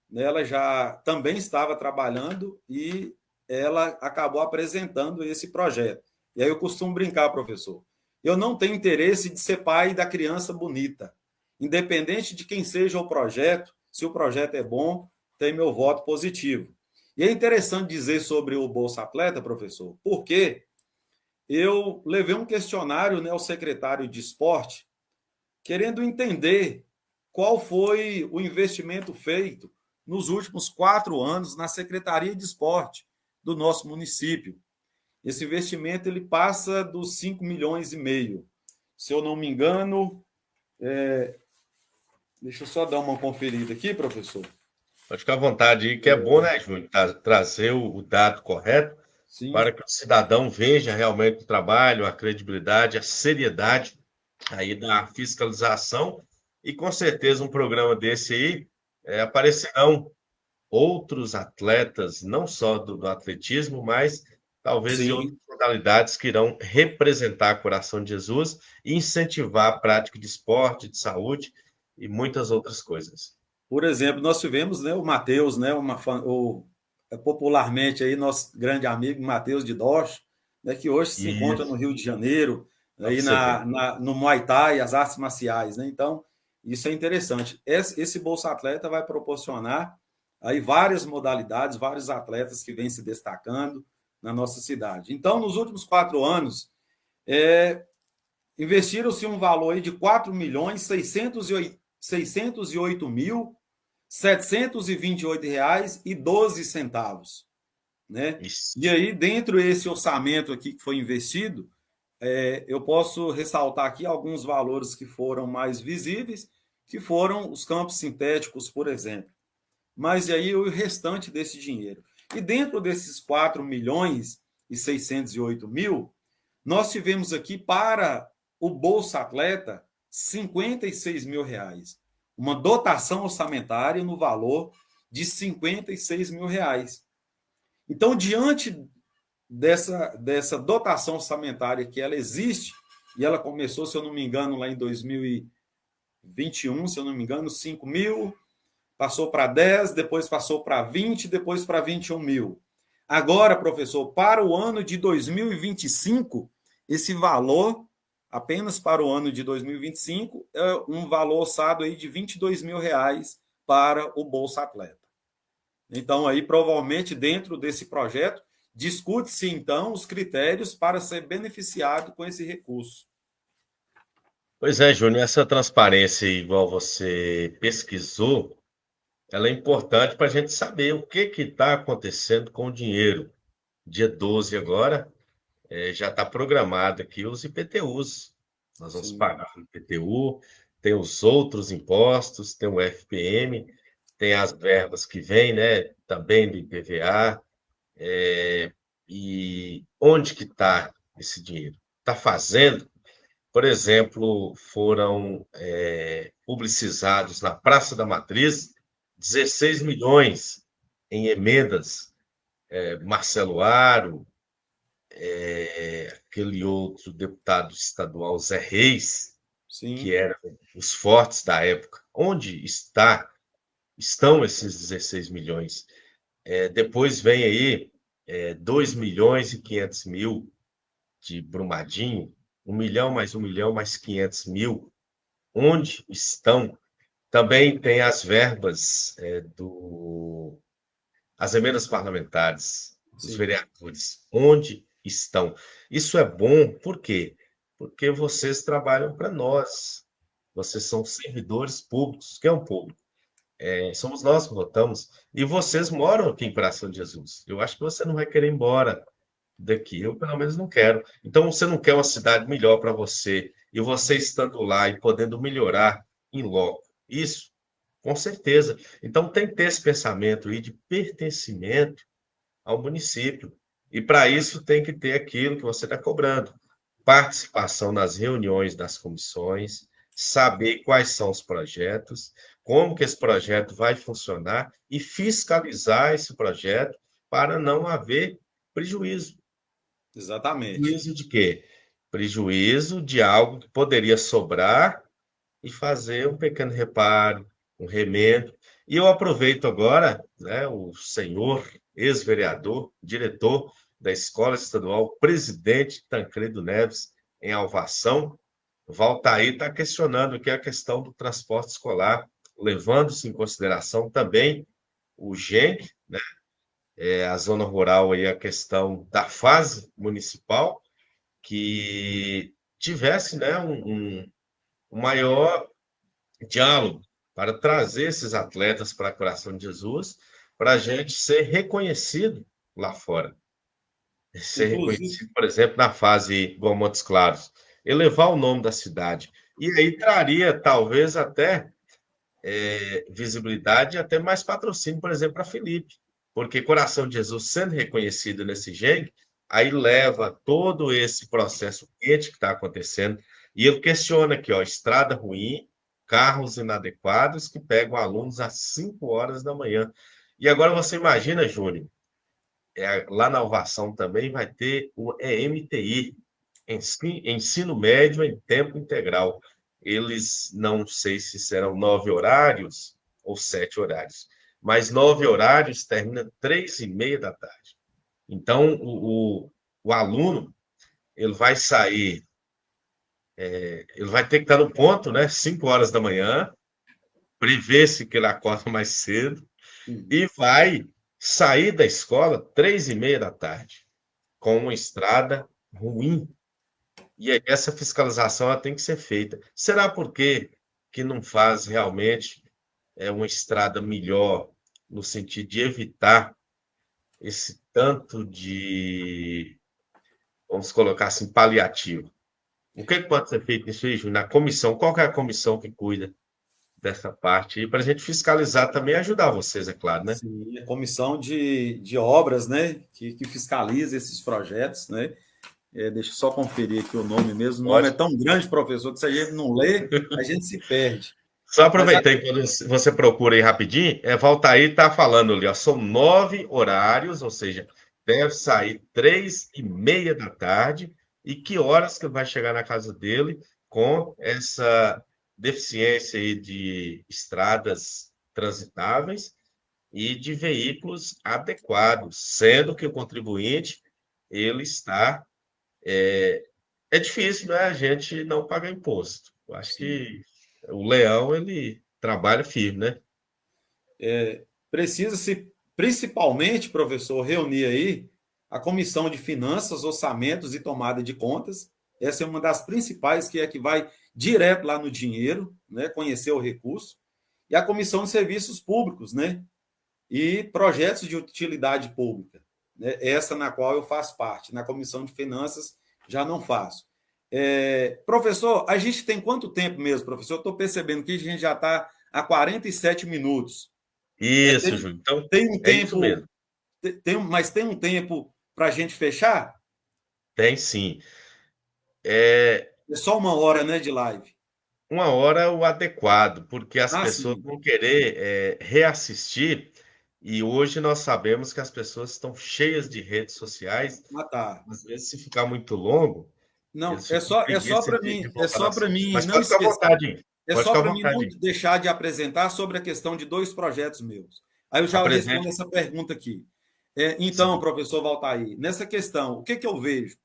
Speaker 2: né, ela já também estava trabalhando e ela acabou apresentando esse projeto. E aí eu costumo brincar, professor. Eu não tenho interesse de ser pai da criança bonita. Independente de quem seja o projeto, se o projeto é bom, tem meu voto positivo. E é interessante dizer sobre o Bolsa Atleta, professor, porque eu levei um questionário, né, ao secretário de esporte, querendo entender qual foi o investimento feito nos últimos 4 anos na Secretaria de Esporte do nosso município. Esse investimento ele passa dos 5,5 milhões. Se eu não me engano, deixa eu só dar uma conferida aqui, professor.
Speaker 1: Pode ficar à vontade aí, que é bom, né, Júnior, trazer o dado correto
Speaker 2: Sim,
Speaker 1: para que o cidadão veja realmente o trabalho, a credibilidade, a seriedade aí da fiscalização e com certeza um programa desse aí aparecerão outros atletas, não só do atletismo, mas talvez de outras
Speaker 2: sim.
Speaker 1: modalidades que irão representar o coração de Jesus e incentivar a prática de esporte, de saúde e muitas outras coisas.
Speaker 2: Por exemplo, nós tivemos, né, o Matheus, né, popularmente aí nosso grande amigo Matheus de Dosch, né, que hoje se encontra no
Speaker 1: Isso,
Speaker 2: Rio de Janeiro,
Speaker 1: dá para
Speaker 2: aí
Speaker 1: você ver.
Speaker 2: no Muay Thai, as artes marciais, né? Então, isso é interessante. Esse Bolsa Atleta vai proporcionar aí várias modalidades, vários atletas que vêm se destacando na nossa cidade. Então, nos últimos 4 anos, é, investiram-se um valor aí de 4.608.728,12, né? E
Speaker 1: Isso.
Speaker 2: aí, dentro desse orçamento aqui que foi investido, eu posso ressaltar aqui alguns valores que foram mais visíveis, que foram os campos sintéticos, por exemplo. Mas e aí o restante desse dinheiro? E dentro desses 4.608.000, nós tivemos aqui para o Bolsa Atleta R$ 56.000, uma dotação orçamentária no valor de R$ 56.000. Então, diante dessa dotação orçamentária que ela existe, e ela começou, se eu não me engano, lá em 2021, se eu não me engano, 5.000, passou para 10, depois passou para 20, depois para 21.000. Agora, professor, para o ano de 2025, esse valor, apenas para o ano de 2025, é um valor orçado aí de R$ 22.000 para o Bolsa Atleta. Então, aí, provavelmente, dentro desse projeto, discute-se, então, os critérios para ser beneficiado com esse recurso.
Speaker 1: Pois é, Júnior, essa transparência, igual você pesquisou, ela é importante para a gente saber o que está acontecendo com o dinheiro. Dia 12 agora, já está programado aqui os IPTUs. Nós vamos
Speaker 2: Sim,
Speaker 1: pagar o IPTU, tem os outros impostos, tem o FPM, tem as verbas que vêm, né, também do IPVA. E onde que está esse dinheiro? Está fazendo? Por exemplo, foram publicizados na Praça da Matriz 16 milhões em emendas. Marcelo Aro, aquele outro deputado estadual, Zé Reis, que
Speaker 2: sim,
Speaker 1: eram os fortes da época. Onde estão esses 16 milhões? Depois vem aí 2 milhões e 500 mil de Brumadinho, 1 milhão mais 1 milhão mais 500 mil. Onde estão? Também tem as verbas as emendas parlamentares dos
Speaker 2: sim.
Speaker 1: vereadores. Onde estão? Isso é bom, por quê? Porque vocês trabalham para nós. Vocês são servidores públicos. Quem é um público? Somos nós que votamos. E vocês moram aqui em Coração de Jesus. Eu acho que você não vai querer ir embora daqui. Eu, pelo menos, não quero. Então, você não quer uma cidade melhor para você. E você estando lá e podendo melhorar em loco. Isso, com certeza. Então, tem que ter esse pensamento aí de pertencimento ao município. E para isso tem que ter aquilo que você está cobrando: participação nas reuniões das comissões, saber quais são os projetos, como que esse projeto vai funcionar e fiscalizar esse projeto para não haver prejuízo.
Speaker 2: Exatamente.
Speaker 1: Prejuízo de quê? Prejuízo de algo que poderia sobrar e fazer um pequeno reparo, um remendo. E eu aproveito agora, né, o senhor ex-vereador, diretor da Escola Estadual, presidente Tancredo Neves, em Alvação, Valtair está questionando aqui a questão do transporte escolar, levando-se em consideração também o GENC, a zona rural e a questão da fase municipal, que tivesse, né, um maior diálogo para trazer esses atletas para o Coração de Jesus, para a gente ser reconhecido lá fora. Ser
Speaker 2: Inclusive,
Speaker 1: reconhecido, por exemplo, na fase igual Montes Claros, elevar o nome da cidade. E aí traria, talvez, até visibilidade e até mais patrocínio, por exemplo, para Felipe. Porque Coração de Jesus sendo reconhecido nesse jegue, aí leva todo esse processo quente que está acontecendo. E ele questiona aqui, ó, estrada ruim, carros inadequados que pegam alunos às 5 horas da manhã. E agora você imagina, Júnior, lá na Ovação também vai ter o EMTI, ensino médio em tempo integral. Eles não sei se serão 9 horários ou 7 horários, mas 9 horários termina 3h30 da tarde. Então, o aluno ele vai sair, ele vai ter que estar no ponto, né? 5 horas da manhã, prevê-se que ele acorda mais cedo, e vai sair da escola 3h30 da tarde, com uma estrada ruim. E essa fiscalização ela tem que ser feita. Será que não faz realmente uma estrada melhor no sentido de evitar esse tanto de, vamos colocar assim, paliativo? O que pode ser feito nisso aí, Júnior? Na comissão, qual que é a comissão que cuida dessa parte? E para a gente fiscalizar também e ajudar vocês, é claro, né?
Speaker 2: Sim, a comissão de obras, né, que fiscaliza esses projetos, né? Deixa eu só conferir aqui o nome mesmo. O nome é
Speaker 1: Pode.
Speaker 2: tão grande, professor, que se a gente não lê, a gente se perde.
Speaker 1: Só
Speaker 2: Mas a,
Speaker 1: aproveitar quando você procura aí rapidinho, Valtair está falando ali, ó, são 9 horários, ou seja, deve sair 3h30 da tarde, e que horas que vai chegar na casa dele com essa deficiência aí de estradas transitáveis e de veículos adequados, sendo que o contribuinte, ele está... É difícil, né, a gente não pagar imposto. Eu acho
Speaker 2: sim,
Speaker 1: que o leão, ele trabalha firme, né?
Speaker 2: precisa-se, principalmente, professor, reunir aí a comissão de finanças, orçamentos e tomada de contas. Essa é uma das principais, que é que vai direto lá no dinheiro, né, conhecer o recurso. E a comissão de serviços públicos, né, e projetos de utilidade pública, né, essa na qual eu faço parte. Na comissão de finanças já não faço. Professor, a gente tem quanto tempo mesmo, professor? Eu estou percebendo que a gente já está a 47 minutos.
Speaker 1: Isso,
Speaker 2: Tem,
Speaker 1: Júlio. Então,
Speaker 2: tem um
Speaker 1: é isso
Speaker 2: tempo,
Speaker 1: mesmo.
Speaker 2: mas tem um tempo para a gente fechar?
Speaker 1: Tem sim. É
Speaker 2: É só uma hora, né, de live.
Speaker 1: 1 hora é o adequado, porque as
Speaker 2: Ah,
Speaker 1: pessoas
Speaker 2: sim.
Speaker 1: vão querer reassistir, e hoje nós sabemos que as pessoas estão cheias de redes sociais.
Speaker 2: Ah, tá.
Speaker 1: Às vezes, se ficar muito longo,
Speaker 2: Não,
Speaker 1: eles
Speaker 2: é
Speaker 1: ficam com
Speaker 2: só, é só
Speaker 1: preguiça
Speaker 2: para
Speaker 1: de
Speaker 2: mim, é
Speaker 1: voltar no
Speaker 2: só para
Speaker 1: assunto.
Speaker 2: mim
Speaker 1: Mas
Speaker 2: não
Speaker 1: pode ficar à
Speaker 2: esquecer.
Speaker 1: vontade, hein?
Speaker 2: É
Speaker 1: Pode
Speaker 2: só
Speaker 1: ficar à
Speaker 2: para mim não
Speaker 1: vontade, hein?
Speaker 2: deixar de apresentar sobre a questão de dois projetos meus. Aí eu já respondo
Speaker 1: Apresente.
Speaker 2: essa pergunta aqui. Então,
Speaker 1: Sim.
Speaker 2: professor Valtair, nessa questão, o que eu vejo?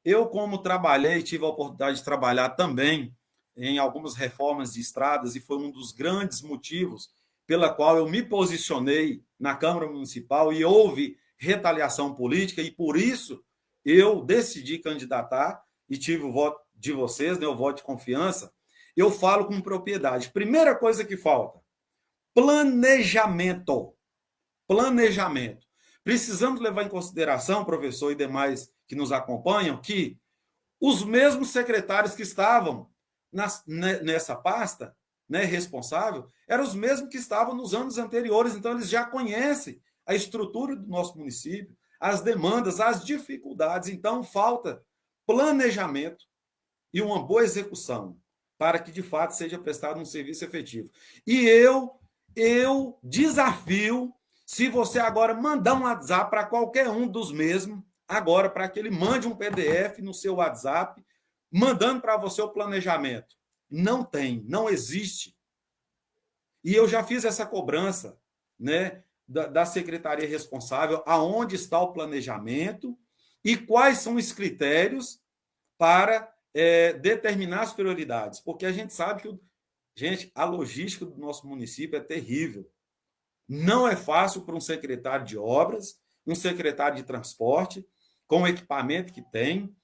Speaker 2: Eu, como trabalhei, tive a oportunidade de trabalhar também em algumas reformas de estradas, e foi um dos grandes motivos pela qual eu me posicionei na Câmara Municipal e houve retaliação política, e por isso eu decidi candidatar e tive o voto de vocês, né, o voto de confiança. Eu falo com propriedade. Primeira coisa que falta: planejamento. Planejamento. Precisamos levar em consideração, professor e demais que nos acompanham, que os mesmos secretários que estavam nessa pasta, né, responsável, eram os mesmos que estavam nos anos anteriores. Então, eles já conhecem a estrutura do nosso município, as demandas, as dificuldades. Então, falta planejamento e uma boa execução para que, de fato, seja prestado um serviço efetivo. E eu desafio, se você agora mandar um WhatsApp para qualquer um dos mesmos, agora, para que ele mande um PDF no seu WhatsApp, mandando para você o planejamento. Não tem, não existe. E eu já fiz essa cobrança, né, da secretaria responsável, aonde está o planejamento e quais são os critérios para determinar as prioridades, porque a gente sabe que, gente, a logística do nosso município é terrível. Não é fácil para um secretário de obras, um secretário de transporte, com o equipamento que tem,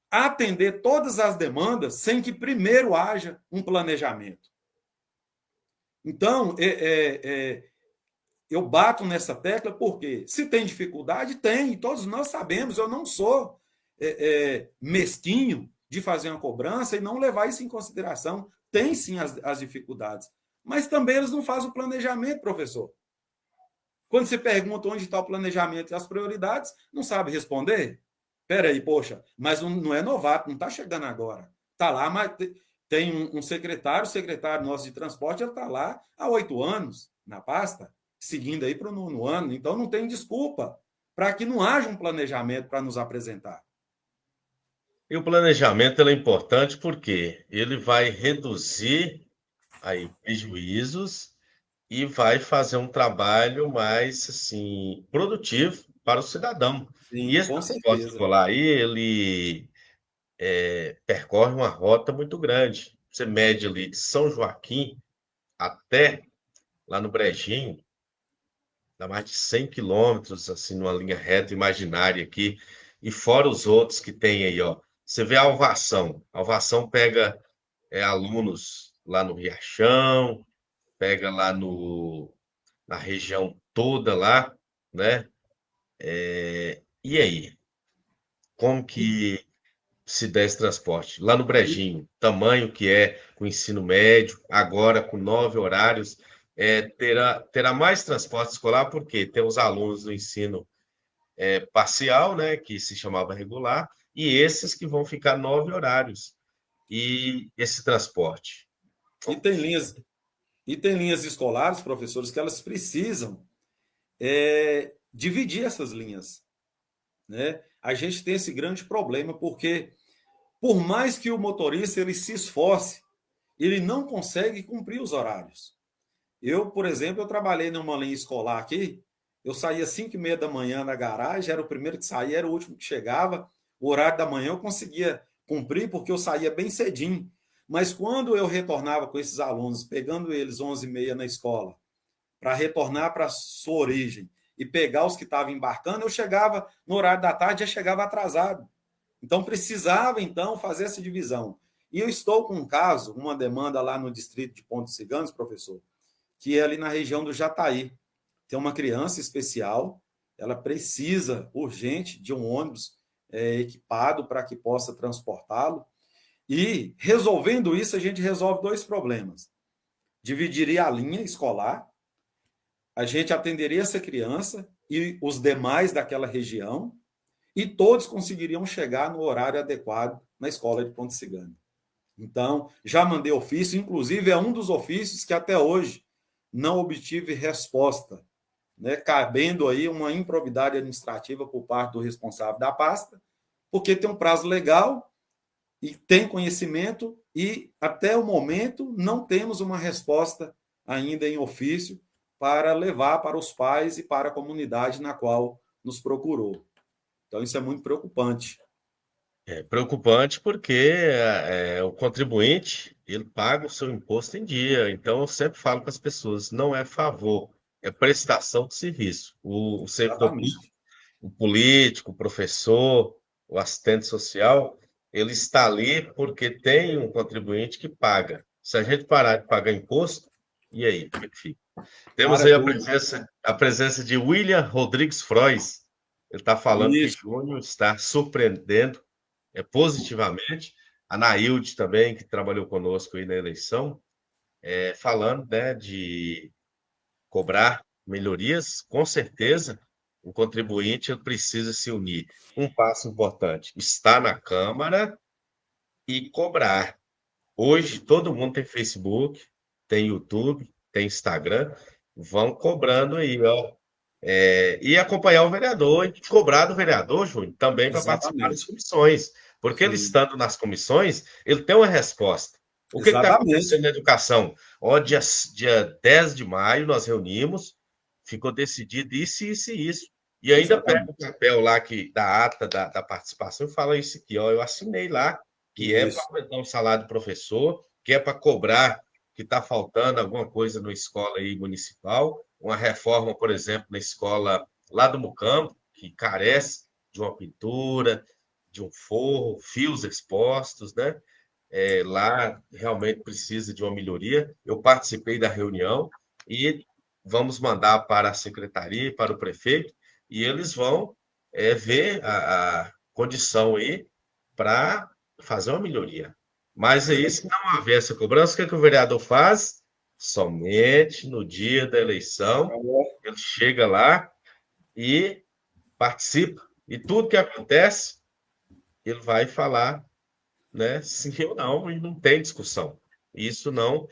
Speaker 2: atender todas as demandas sem que primeiro haja um planejamento. Então, eu bato nessa tecla porque, se tem dificuldade, tem, e todos nós sabemos. Eu não sou mesquinho de fazer uma cobrança e não levar isso em consideração. Tem sim as dificuldades, Mas também eles não fazem o planejamento, professor. Quando você pergunta onde está o planejamento e as prioridades, não sabe responder? Espera aí, poxa, mas não é novato, não está chegando agora. Está lá, mas tem um secretário, o secretário nosso de transporte, ele está lá há 8 anos na pasta, seguindo aí para o nono ano. Então não tem desculpa para que não haja um planejamento para nos apresentar.
Speaker 1: E o planejamento ele é importante porque ele vai reduzir aí prejuízos e vai fazer um trabalho mais assim produtivo para o cidadão. E
Speaker 2: Sim,
Speaker 1: esse
Speaker 2: com
Speaker 1: transporte
Speaker 2: certeza.
Speaker 1: escolar aí, ele percorre uma rota muito grande. Você mede ali de São Joaquim até lá no Brejinho, dá mais de 100 quilômetros, assim, numa linha reta imaginária aqui, e fora os outros que tem aí, ó. Você vê a Alvação. A Alvação pega alunos lá no Riachão, pega lá no, na região toda lá, né? E aí? Como
Speaker 2: E,
Speaker 1: que se dá esse transporte? Lá no
Speaker 2: e,
Speaker 1: Brejinho, tamanho que é o ensino médio, agora com 9 horários, terá mais transporte escolar, porque tem os alunos do ensino parcial, né, que se chamava regular, e esses que vão ficar 9 horários. E esse transporte?
Speaker 2: e tem linhas, e tem linhas escolares, professores, que elas precisam dividir essas linhas, né? A gente tem esse grande problema porque por mais que o motorista ele se esforce, ele não consegue cumprir os horários. Eu, por exemplo, eu trabalhei numa linha escolar aqui, eu saía às 5h30 da manhã na garagem, era o primeiro que saía, era o último que chegava. O horário da manhã eu conseguia cumprir porque eu saía bem cedinho. Mas quando eu retornava com esses alunos, pegando eles 11h30 na escola, para retornar para a sua origem e pegar os que estavam embarcando, eu chegava no horário da tarde, já chegava atrasado. Então, precisava, então, fazer essa divisão. E eu estou com um caso, uma demanda lá no distrito de Pontos Ciganos, professor, que é ali na região do Jataí. Tem uma criança especial, ela precisa urgente de um ônibus equipado para que possa transportá-lo. E, resolvendo isso, a gente resolve dois problemas. Dividiria a linha escolar, a gente atenderia essa criança e os demais daquela região, e todos conseguiriam chegar no horário adequado na escola de Ponte Cigana. Então, já mandei ofício, inclusive é um dos ofícios que até hoje não obtive resposta, né, cabendo aí uma improbidade administrativa por parte do responsável da pasta, porque tem um prazo legal e tem conhecimento e até o momento não temos uma resposta ainda em ofício para levar para os pais e para a comunidade na qual nos procurou. Então, isso é muito preocupante.
Speaker 1: É preocupante porque o contribuinte ele paga o seu imposto em dia. Então, eu sempre falo com as pessoas, não é favor, é prestação de serviço. O servidor público,
Speaker 2: Exatamente.
Speaker 1: o político, o professor, o assistente social, ele está ali porque tem um contribuinte que paga. Se a gente parar de pagar imposto, e aí, como é que fica? Temos
Speaker 2: Para
Speaker 1: aí
Speaker 2: tudo.
Speaker 1: a presença de William Rodrigues Frois. Ele está falando que
Speaker 2: Isso.
Speaker 1: Júnior está surpreendendo positivamente. A Nailde também, que trabalhou conosco aí na eleição, falando, né, de cobrar melhorias, com certeza o contribuinte ele precisa se unir. Um passo importante, estar na Câmara e cobrar. Hoje todo mundo tem Facebook, tem YouTube, tem Instagram, vão cobrando aí, ó. E acompanhar o vereador e cobrar do vereador, Júnior, também para participar das
Speaker 2: Exatamente.
Speaker 1: comissões. Porque ele
Speaker 2: Sim.
Speaker 1: estando nas comissões, ele tem uma resposta. O que está
Speaker 2: Exatamente.
Speaker 1: acontecendo na educação? Ó, dia 10 de maio nós reunimos, ficou decidido isso, isso e isso. E ainda pega o
Speaker 2: Exatamente.
Speaker 1: papel lá da ata da participação e fala isso aqui, ó, eu assinei lá, que é para
Speaker 2: Isso.
Speaker 1: aumentar o salário do professor, que é para cobrar que está faltando alguma coisa na escola aí municipal, uma reforma, por exemplo, na escola lá do Mucambo, que carece de uma pintura, de um forro, fios expostos, né? Lá realmente precisa de uma melhoria. Eu participei da reunião e vamos mandar para a secretaria, para o prefeito, e eles vão ver a condição aí para fazer uma melhoria. Mas aí, se não haver essa cobrança, o que, é que o vereador faz? Somente no dia da eleição, ele chega lá e participa. E tudo que acontece, ele vai falar, né, sim ou não, e não tem discussão. Isso não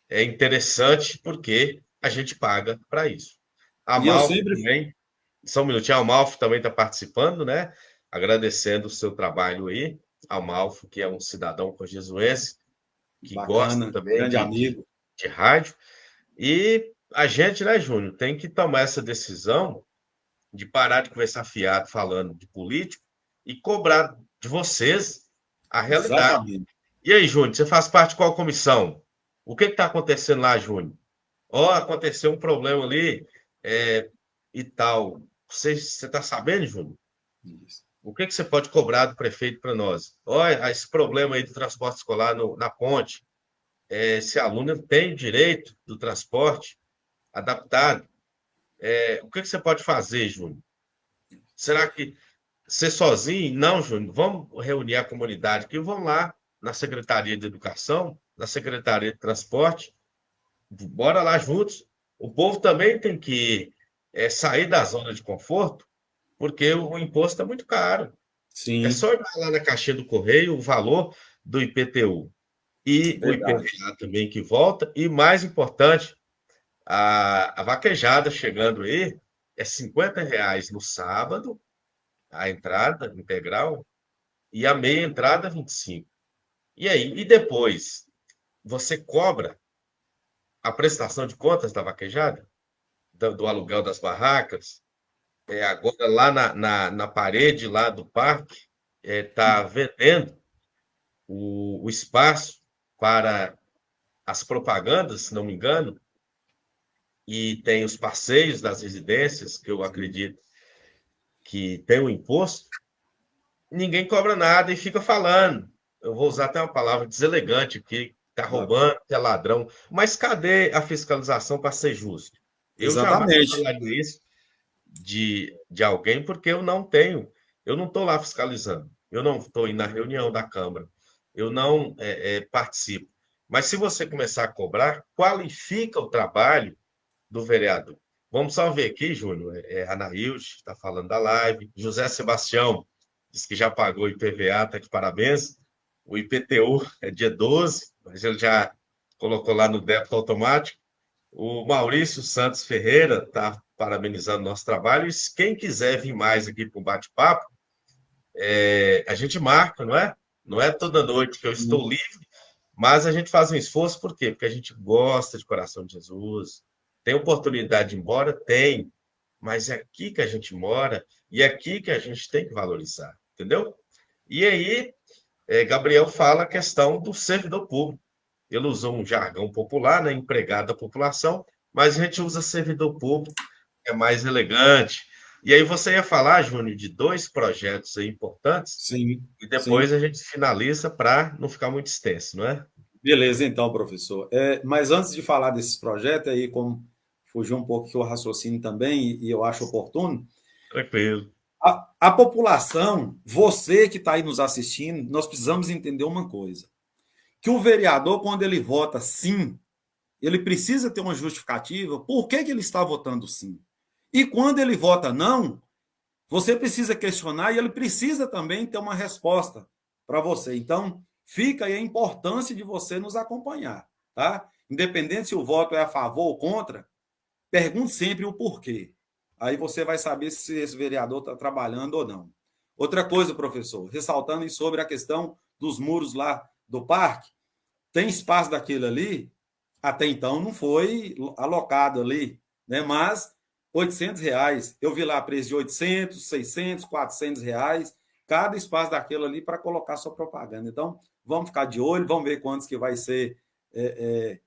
Speaker 1: é interessante porque a gente paga para isso. A
Speaker 2: E eu
Speaker 1: Malfa
Speaker 2: sempre.
Speaker 1: também, só um minutinho, a Malfa também está participando, né? Agradecendo o seu trabalho aí. A Malfa, que é um cidadão cojesuense, que gosta
Speaker 2: Bacana,
Speaker 1: também
Speaker 2: grande amigo.
Speaker 1: de rádio. E a gente, né, Júnior, tem que tomar essa decisão de parar de conversar fiado falando de político e cobrar de vocês a realidade.
Speaker 2: Exatamente.
Speaker 1: E aí, Júnior, você faz parte de qual comissão? O que está acontecendo lá, Júnior? Ó, aconteceu um problema ali e tal. Você está sabendo, Júnior?
Speaker 2: Isso.
Speaker 1: O que você pode cobrar do prefeito para nós? Olha, esse problema aí do transporte escolar na ponte. Esse aluno tem direito do transporte adaptado. O que você pode fazer, Júnior? Será que ser sozinho? Não, Júnior. Vamos reunir a comunidade aqui, vamos lá na Secretaria de Educação, na Secretaria de Transporte, bora lá juntos. O povo também tem que sair da zona de conforto, porque o imposto é muito caro. É
Speaker 2: Sim,
Speaker 1: só ir lá na caixinha do correio o valor do IPTU e o
Speaker 2: verdade.
Speaker 1: IPVA também que volta. E mais importante, a vaquejada chegando aí é R$ 50 no sábado, a entrada integral, e a meia entrada 25. E aí, e depois, você cobra a prestação de contas da vaquejada, do aluguel das barracas. Agora, lá na parede lá do parque, está vendendo o espaço para as propagandas, se não me engano, e tem os passeios das residências, que eu
Speaker 2: Sim.
Speaker 1: acredito que tem o imposto, ninguém cobra nada e fica falando. Eu vou usar até uma palavra deselegante aqui, está
Speaker 2: Tá.
Speaker 1: roubando, que é ladrão. Mas cadê a fiscalização para ser justo? Eu jamais
Speaker 2: Exatamente.
Speaker 1: falaria isso de alguém, porque eu não estou lá fiscalizando, eu não estou indo na reunião da Câmara, eu não participo. Mas se você começar a cobrar, qualifica o trabalho do vereador. Vamos só ver aqui, Júnior. Anaílde está falando da live. José Sebastião diz que já pagou o IPVA, está de parabéns. O IPTU é dia 12, mas ele já colocou lá no débito automático. O Maurício Santos Ferreira está parabenizando o nosso trabalho. E quem quiser vir mais aqui para o bate-papo, a gente marca, não é? Não é toda noite que eu estou livre, mas a gente faz um esforço, por quê? Porque a gente gosta de Coração de Jesus. Tem oportunidade de ir embora? Tem. Mas é aqui que a gente mora e é aqui que a gente tem que valorizar, entendeu? E aí, Gabriel fala a questão do servidor público. Ele usou um jargão popular, né, empregado da população, mas a gente usa servidor público, é mais elegante. E aí você ia falar, Júnior, de dois projetos aí importantes,
Speaker 2: Sim,
Speaker 1: e
Speaker 2: sim.
Speaker 1: depois a gente finaliza para não ficar muito extenso, não é?
Speaker 2: Beleza, então, professor. Mas antes de falar desses projetos, aí, como fugiu um pouco aqui o raciocínio também, e eu acho oportuno,
Speaker 1: Tranquilo.
Speaker 2: a população, você que está aí nos assistindo, nós precisamos entender uma coisa: que o vereador, quando ele vota sim, ele precisa ter uma justificativa por que ele está votando sim. E quando ele vota não, você precisa questionar e ele precisa também ter uma resposta para você. Então, fica aí a importância de você nos acompanhar, tá? Independente se o voto é a favor ou contra, pergunte sempre o porquê. Aí você vai saber se esse vereador está trabalhando ou não. Outra coisa, professor, ressaltando sobre a questão dos muros lá do parque, tem espaço daquele ali, até então não foi alocado ali, né? Mas R$ 800, eu vi lá preço de 800, 600, R$ 400, cada espaço daquele ali para colocar sua propaganda. Então, vamos ficar de olho, vamos ver quantos que vai ser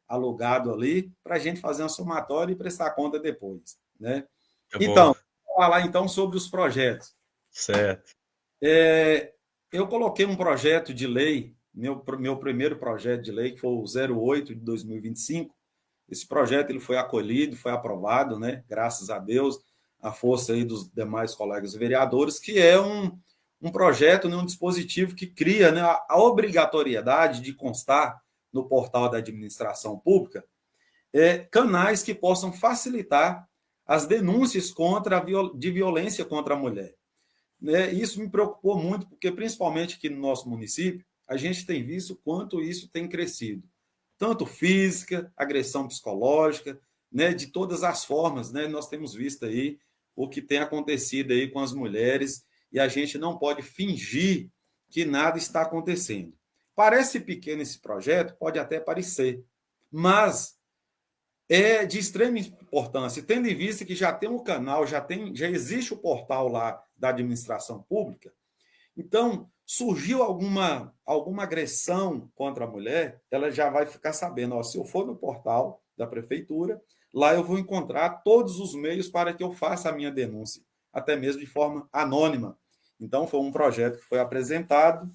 Speaker 2: alugado ali, para a gente fazer uma somatória e prestar conta depois, né?
Speaker 1: É bom.
Speaker 2: Então, vou falar então sobre os projetos.
Speaker 1: Certo.
Speaker 2: Eu coloquei um projeto de lei, meu primeiro projeto de lei, que foi o 08 de 2025. Esse projeto ele foi acolhido, foi aprovado, né? Graças a Deus, a força aí dos demais colegas vereadores, que é um projeto, né, um dispositivo que cria, né, a obrigatoriedade de constar no portal da administração pública canais que possam facilitar as denúncias de violência contra a mulher. Isso me preocupou muito, porque principalmente aqui no nosso município, a gente tem visto quanto isso tem crescido. Tanto física, agressão psicológica, de todas as formas, nós temos visto aí o que tem acontecido aí com as mulheres, e a gente não pode fingir que nada está acontecendo. Parece pequeno esse projeto, pode até parecer, mas é de extrema importância, tendo em vista que já tem um canal, já existe o portal lá da administração pública. Então, surgiu alguma agressão contra a mulher, ela já vai ficar sabendo, se eu for no portal da prefeitura, lá eu vou encontrar todos os meios para que eu faça a minha denúncia, até mesmo de forma anônima. Então, foi um projeto que foi apresentado,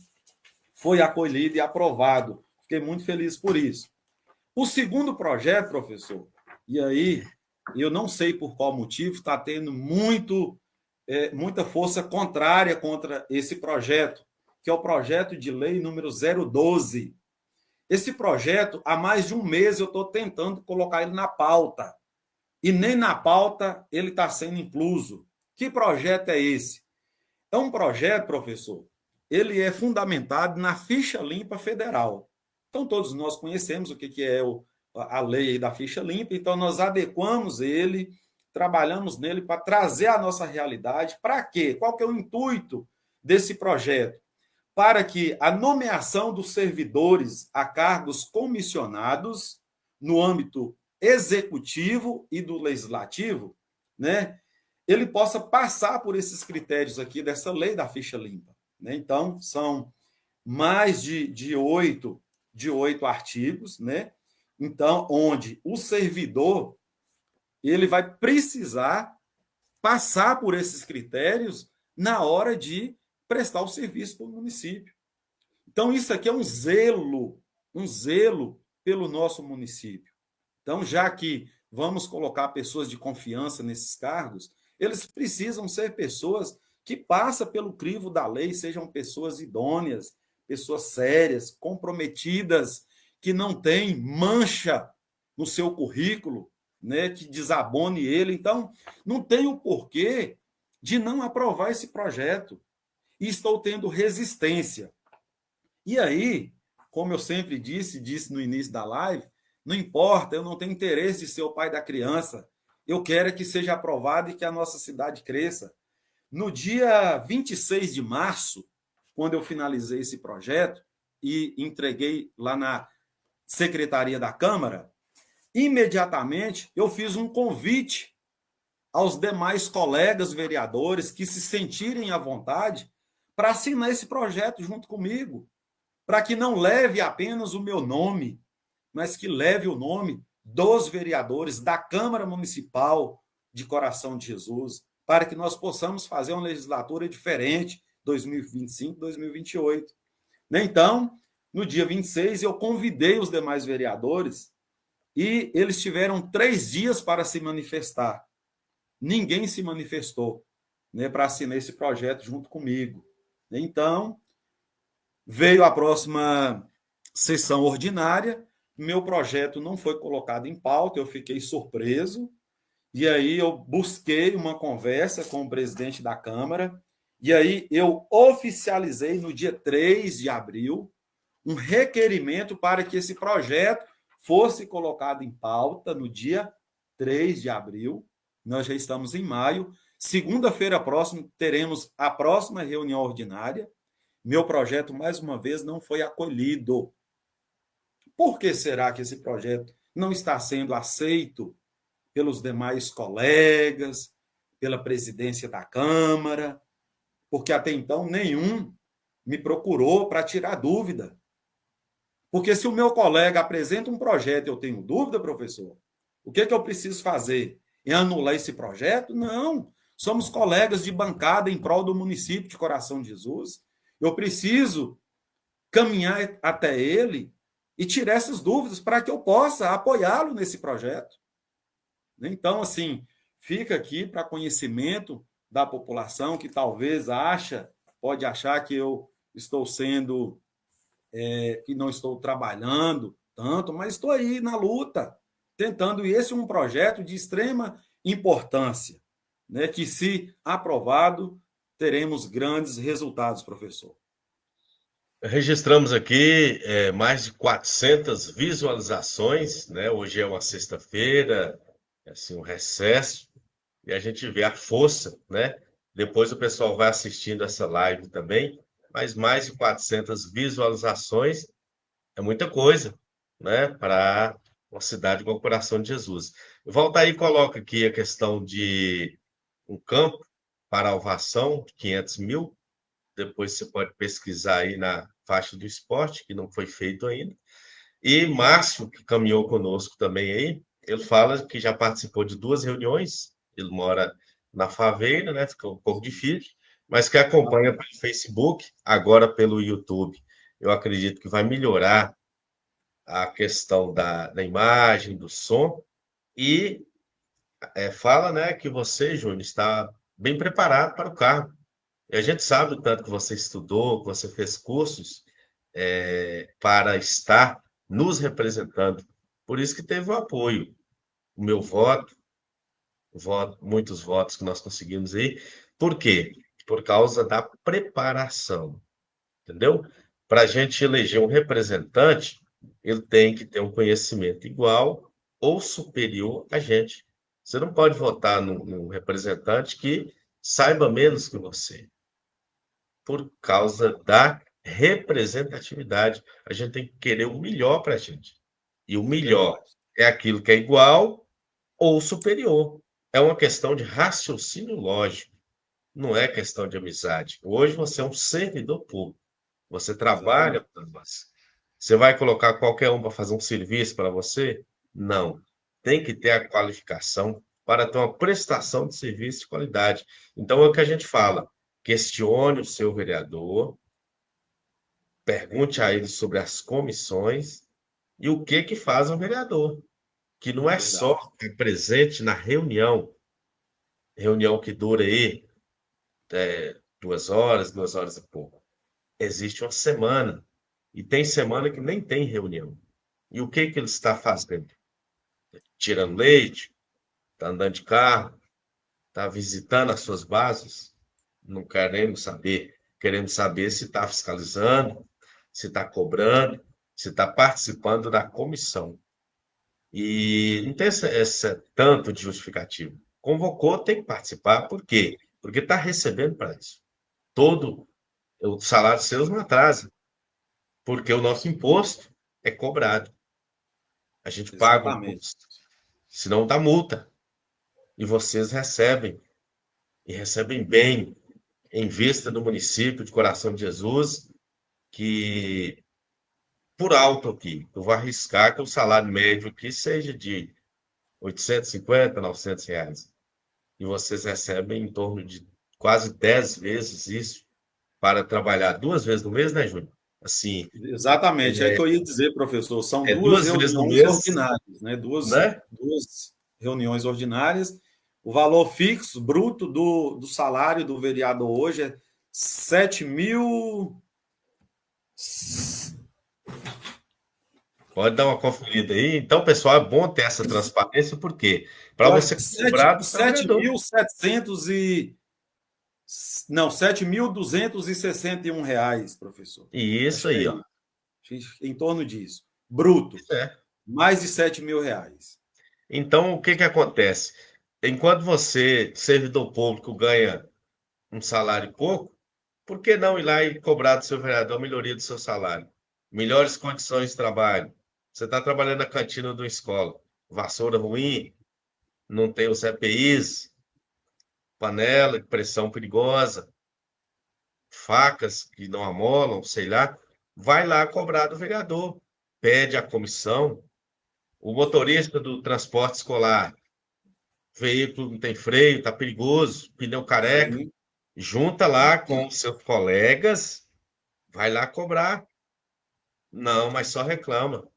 Speaker 2: foi acolhido e aprovado. Fiquei muito feliz por isso. O segundo projeto, professor, e aí eu não sei por qual motivo, está tendo muita força contrária contra esse projeto, que é o projeto de lei número 012. Esse projeto, há mais de um mês, eu estou tentando colocar ele na pauta, e nem na pauta ele está sendo incluso. Que projeto é esse? É um projeto, professor, ele é fundamentado na ficha limpa federal. Então, todos nós conhecemos o que é a lei da ficha limpa, então nós adequamos ele, trabalhamos nele para trazer a nossa realidade. Para quê? Qual que é o intuito desse projeto? Para que a nomeação dos servidores a cargos comissionados no âmbito executivo e do legislativo, ele possa passar por esses critérios aqui dessa lei da ficha limpa. Então, são mais de 8 artigos, Então, onde o servidor ele vai precisar passar por esses critérios na hora de prestar o serviço para o município. Então, isso aqui é um zelo pelo nosso município. Então, já que vamos colocar pessoas de confiança nesses cargos, eles precisam ser pessoas que passam pelo crivo da lei, sejam pessoas idôneas, pessoas sérias, comprometidas, que não têm mancha no seu currículo, que desabone ele. Então, não tem o porquê de não aprovar esse projeto. E estou tendo resistência. E aí, como eu sempre disse no início da live, não importa, eu não tenho interesse de ser o pai da criança. Eu quero que seja aprovado e que a nossa cidade cresça. No dia 26 de março, quando eu finalizei esse projeto e entreguei lá na Secretaria da Câmara, imediatamente eu fiz um convite aos demais colegas vereadores que se sentirem à vontade para assinar esse projeto junto comigo, para que não leve apenas o meu nome, mas que leve o nome dos vereadores da Câmara Municipal de Coração de Jesus, para que nós possamos fazer uma legislatura diferente, 2025, 2028. Então, no dia 26, eu convidei os demais vereadores e eles tiveram 3 dias para se manifestar. Ninguém se manifestou para assinar esse projeto junto comigo. Então, veio a próxima sessão ordinária, meu projeto não foi colocado em pauta, eu fiquei surpreso, e aí eu busquei uma conversa com o presidente da Câmara, e aí eu oficializei no dia 3 de abril um requerimento para que esse projeto fosse colocado em pauta no dia 3 de abril. Nós já estamos em maio. Segunda-feira próxima teremos a próxima reunião ordinária. Meu projeto, mais uma vez, não foi acolhido. Por que será que esse projeto não está sendo aceito pelos demais colegas, pela presidência da Câmara? Porque até então nenhum me procurou para tirar dúvida. Porque se o meu colega apresenta um projeto e eu tenho dúvida, professor, o que eu preciso fazer? É anular esse projeto? Não. Somos colegas de bancada em prol do município de Coração de Jesus. Eu preciso caminhar até ele e tirar essas dúvidas para que eu possa apoiá-lo nesse projeto. Então, assim, fica aqui para conhecimento da população que talvez pode achar que eu estou que não estou trabalhando tanto, mas estou aí na luta. tentando, e esse é um projeto de extrema importância, né, que, se aprovado, teremos grandes resultados, professor.
Speaker 1: Registramos aqui mais de 400 visualizações, né? Hoje é uma sexta-feira, é assim, um recesso, e a gente vê a força, né? Depois o pessoal vai assistindo essa live também, mas mais de 400 visualizações é muita coisa, né? Para uma cidade com o coração de Jesus. Volta aí e coloca aqui a questão de um campo para Alvação, de 500 mil. Depois você pode pesquisar aí na faixa do esporte, que não foi feito ainda. E Márcio, que caminhou conosco também aí, ele fala que já participou de 2 reuniões. Ele mora na favela, né? Fica um pouco difícil, mas que acompanha pelo Facebook, agora pelo YouTube. Eu acredito que vai melhorar a questão da imagem, do som, e fala, né, que você, Júnior, está bem preparado para o cargo. E a gente sabe o tanto que você estudou, que você fez cursos para estar nos representando. Por isso que teve o apoio. O meu voto, muitos votos que nós conseguimos aí. Por quê? Por causa da preparação, entendeu? Para a gente eleger um representante, ele tem que ter um conhecimento igual ou superior a gente. Você não pode votar num representante que saiba menos que você, por causa da representatividade. A gente tem que querer o melhor para a gente. E o melhor
Speaker 2: Verdade.
Speaker 1: é aquilo que é igual ou superior. É uma questão de raciocínio lógico, não é questão de amizade. Hoje você é um servidor público, você trabalha
Speaker 2: Exatamente.
Speaker 1: para nós. Você vai colocar qualquer um para fazer um serviço para você? Não. Tem que ter a qualificação para ter uma prestação de serviço de qualidade. Então é o que a gente fala. Questione o seu vereador, pergunte a ele sobre as comissões e o que faz o vereador, que não é só
Speaker 2: Verdade.
Speaker 1: estar presente na reunião, reunião que dura aí 2 horas, 2 horas e pouco. Existe uma semana, e tem semana que nem tem reunião. E o que ele está fazendo? Tirando leite, está andando de carro, está visitando as suas bases, não querendo saber se está fiscalizando, se está cobrando, se está participando da comissão. E não tem essa tanto de justificativo. Convocou, tem que participar. Por quê? Porque está recebendo para isso. Todo o salário seu não atrasa, porque o nosso imposto é cobrado. A gente paga o
Speaker 2: Exatamente.
Speaker 1: imposto, senão dá multa. E vocês recebem, e recebem bem, em vista do município de Coração de Jesus, que, por alto aqui, eu vou arriscar que o salário médio aqui seja de 850, R$ 900. E vocês recebem em torno de quase 10 vezes isso para trabalhar 2 vezes no mês, né, Júnior? Assim,
Speaker 2: Exatamente. É o que eu ia dizer, professor. São
Speaker 1: é
Speaker 2: duas
Speaker 1: 2 vezes no
Speaker 2: reuniões
Speaker 1: mês,
Speaker 2: ordinárias, né?
Speaker 1: né?
Speaker 2: Duas reuniões ordinárias. O valor fixo, bruto do salário do vereador hoje é 7.000.
Speaker 1: Pode dar uma conferida aí. Então, pessoal, é bom ter essa transparência, por quê? Para
Speaker 2: Eu acho
Speaker 1: você
Speaker 2: que
Speaker 1: cobrar do
Speaker 2: sete
Speaker 1: trabalhador.
Speaker 2: mil setecentos e. Não, R$ 7.261, professor.
Speaker 1: E isso
Speaker 2: Acho que é
Speaker 1: aí, ó.
Speaker 2: isso. Em torno disso. Bruto.
Speaker 1: É.
Speaker 2: Mais de R$ 7.000.
Speaker 1: Então, o que que acontece? Enquanto você, servidor público, ganha um salário pouco, por que não ir lá e cobrar do seu vereador a melhoria do seu salário? Melhores condições de trabalho. Você está trabalhando na cantina de uma escola, vassoura ruim, não tem os EPIs, panela, pressão perigosa, facas que não amolam, sei lá, vai lá cobrar do vereador, pede a comissão. O motorista do transporte escolar, veículo não tem freio, está perigoso, pneu careca,
Speaker 2: Sim.
Speaker 1: junta lá com os seus colegas, vai lá cobrar. Não, mas só reclama.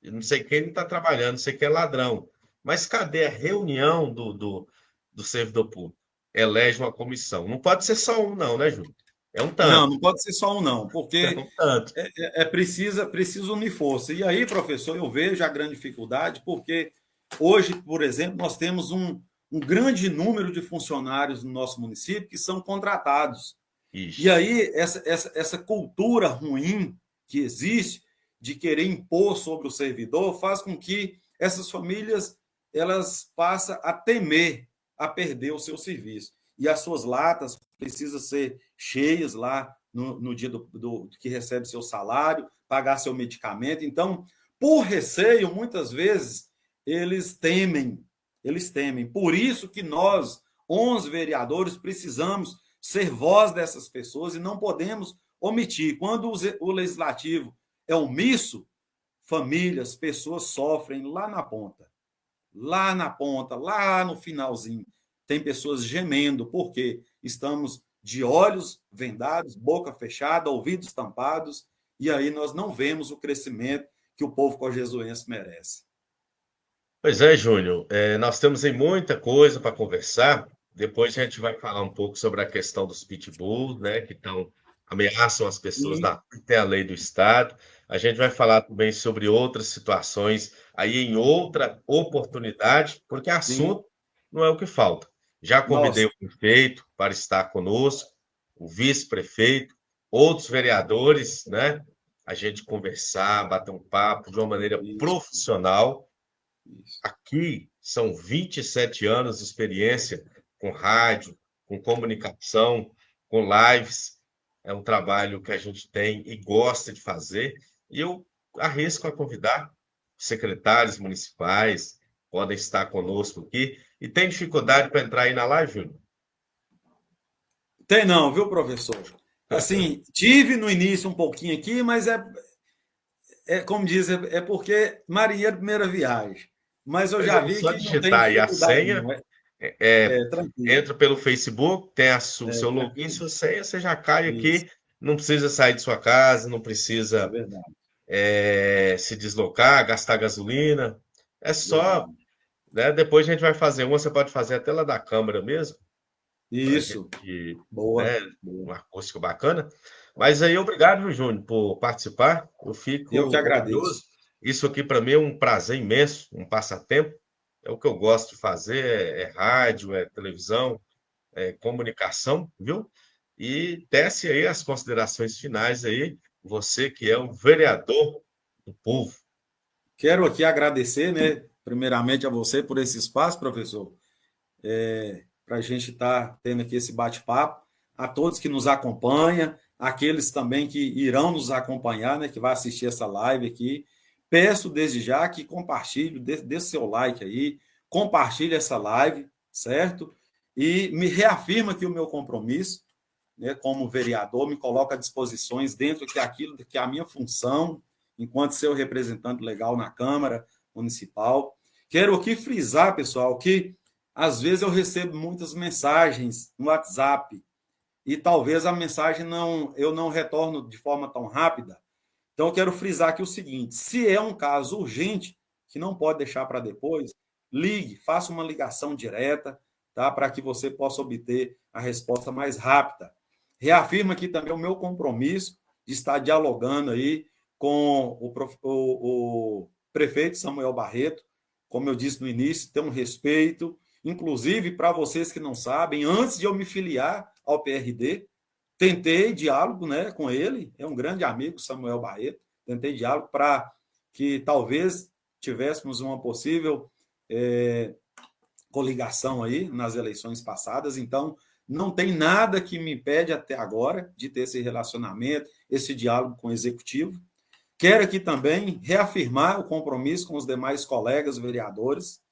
Speaker 1: Eu não sei quem não está trabalhando, não sei quem é ladrão. Mas cadê a reunião do servidor público? Elege uma comissão. Não pode ser só um, não, né, Júlio? É um
Speaker 2: Não,
Speaker 1: tanto.
Speaker 2: não pode ser só um, não,
Speaker 1: É
Speaker 2: porque
Speaker 1: um tanto.
Speaker 2: precisa unir força. E aí, professor, eu vejo a grande dificuldade, porque Hoje, por exemplo, nós temos um grande número de funcionários no nosso município que são contratados. E
Speaker 1: Ixi.
Speaker 2: aí, essa cultura ruim que existe de querer impor sobre o servidor faz com que essas famílias elas passem a temer a perder o seu serviço. E as suas latas precisam ser cheias lá no dia que recebe seu salário, pagar seu medicamento. Então, por receio, muitas vezes, eles temem. Eles temem. Por isso que nós, 11 vereadores, precisamos ser voz dessas pessoas e não podemos omitir. Quando o legislativo é omisso, famílias, pessoas sofrem lá na ponta. Lá na ponta, lá no finalzinho. Tem pessoas gemendo, porque estamos de olhos vendados, boca fechada, ouvidos tampados, e aí nós não vemos o crescimento que o povo cojesuense merece.
Speaker 1: Pois é, Júnior, nós temos aí muita coisa para conversar. Depois a gente vai falar um pouco sobre a questão dos pitbulls, né, que ameaçam as pessoas
Speaker 2: Sim,
Speaker 1: até a lei do Estado. A gente vai falar também sobre outras situações aí em outra oportunidade, porque
Speaker 2: sim.
Speaker 1: assunto não é o que falta. Já convidei
Speaker 2: Nossa,
Speaker 1: o prefeito para estar conosco, o vice-prefeito, outros vereadores, né? A gente conversar, bater um papo de uma maneira
Speaker 2: isso,
Speaker 1: profissional.
Speaker 2: isso.
Speaker 1: Aqui são 27 anos de experiência com rádio, com comunicação, com lives. É um trabalho que a gente tem e gosta de fazer. E eu arrisco a convidar secretários municipais, podem estar conosco aqui. E tem dificuldade para entrar aí na live, Júnior?
Speaker 2: Tem não, viu, professor? Assim, tive no início um pouquinho aqui, mas como diz, é porque marinheiro primeira viagem. Mas eu
Speaker 1: Pois
Speaker 2: já
Speaker 1: é,
Speaker 2: vi
Speaker 1: só
Speaker 2: que não tem
Speaker 1: digitar aí a
Speaker 2: dificuldade,
Speaker 1: senha,
Speaker 2: não. É,
Speaker 1: é,
Speaker 2: tranquilo.
Speaker 1: entra pelo Facebook, tem o seu login,
Speaker 2: Tranquilo.
Speaker 1: sua senha, você já cai
Speaker 2: Isso,
Speaker 1: aqui, não precisa sair de sua casa, não
Speaker 2: é
Speaker 1: precisa
Speaker 2: verdade,
Speaker 1: se deslocar, gastar gasolina. É só,
Speaker 2: verdade.
Speaker 1: né? Depois a gente vai fazer uma, você pode fazer até lá da Câmara mesmo, para a
Speaker 2: Isso,
Speaker 1: gente,
Speaker 2: boa,
Speaker 1: né?
Speaker 2: boa.
Speaker 1: Um acústico bacana. Mas aí, obrigado, viu, Júnior, por participar. Eu fico
Speaker 2: Eu que agradeço.
Speaker 1: orgulhoso. Isso aqui para mim é um prazer imenso, um passatempo. É o que eu gosto de fazer, é rádio, é televisão, é comunicação, viu? E desce aí as considerações finais aí, você que é o vereador do povo.
Speaker 2: Quero aqui agradecer, né, primeiramente a você por esse espaço, professor, para a gente estar tendo aqui esse bate-papo, a todos que nos acompanham, aqueles também que irão nos acompanhar, né, que vai assistir essa live aqui. Peço desde já que compartilhe, dê seu like aí, compartilhe essa live, certo? E me reafirma que o meu compromisso, né, como vereador, me coloca à disposição dentro daquilo que é a minha função, enquanto seu representante legal na Câmara Municipal. Quero aqui frisar, pessoal, que às vezes eu recebo muitas mensagens no WhatsApp e talvez a mensagem eu não retorno de forma tão rápida. Então eu quero frisar aqui o seguinte: se é um caso urgente que não pode deixar para depois, ligue, faça uma ligação direta, tá, para que você possa obter a resposta mais rápida. Reafirma aqui também o meu compromisso de estar dialogando aí com o prefeito Samuel Barreto. Como eu disse no início, ter um respeito. Inclusive, para vocês que não sabem, antes de eu me filiar ao PRD, tentei diálogo, né, com ele, é um grande amigo, Samuel Barreto, tentei diálogo para que talvez tivéssemos uma possível coligação aí nas eleições passadas, então não tem nada que me impede até agora de ter esse relacionamento, esse diálogo com o executivo. Quero aqui também reafirmar o compromisso com os demais colegas vereadores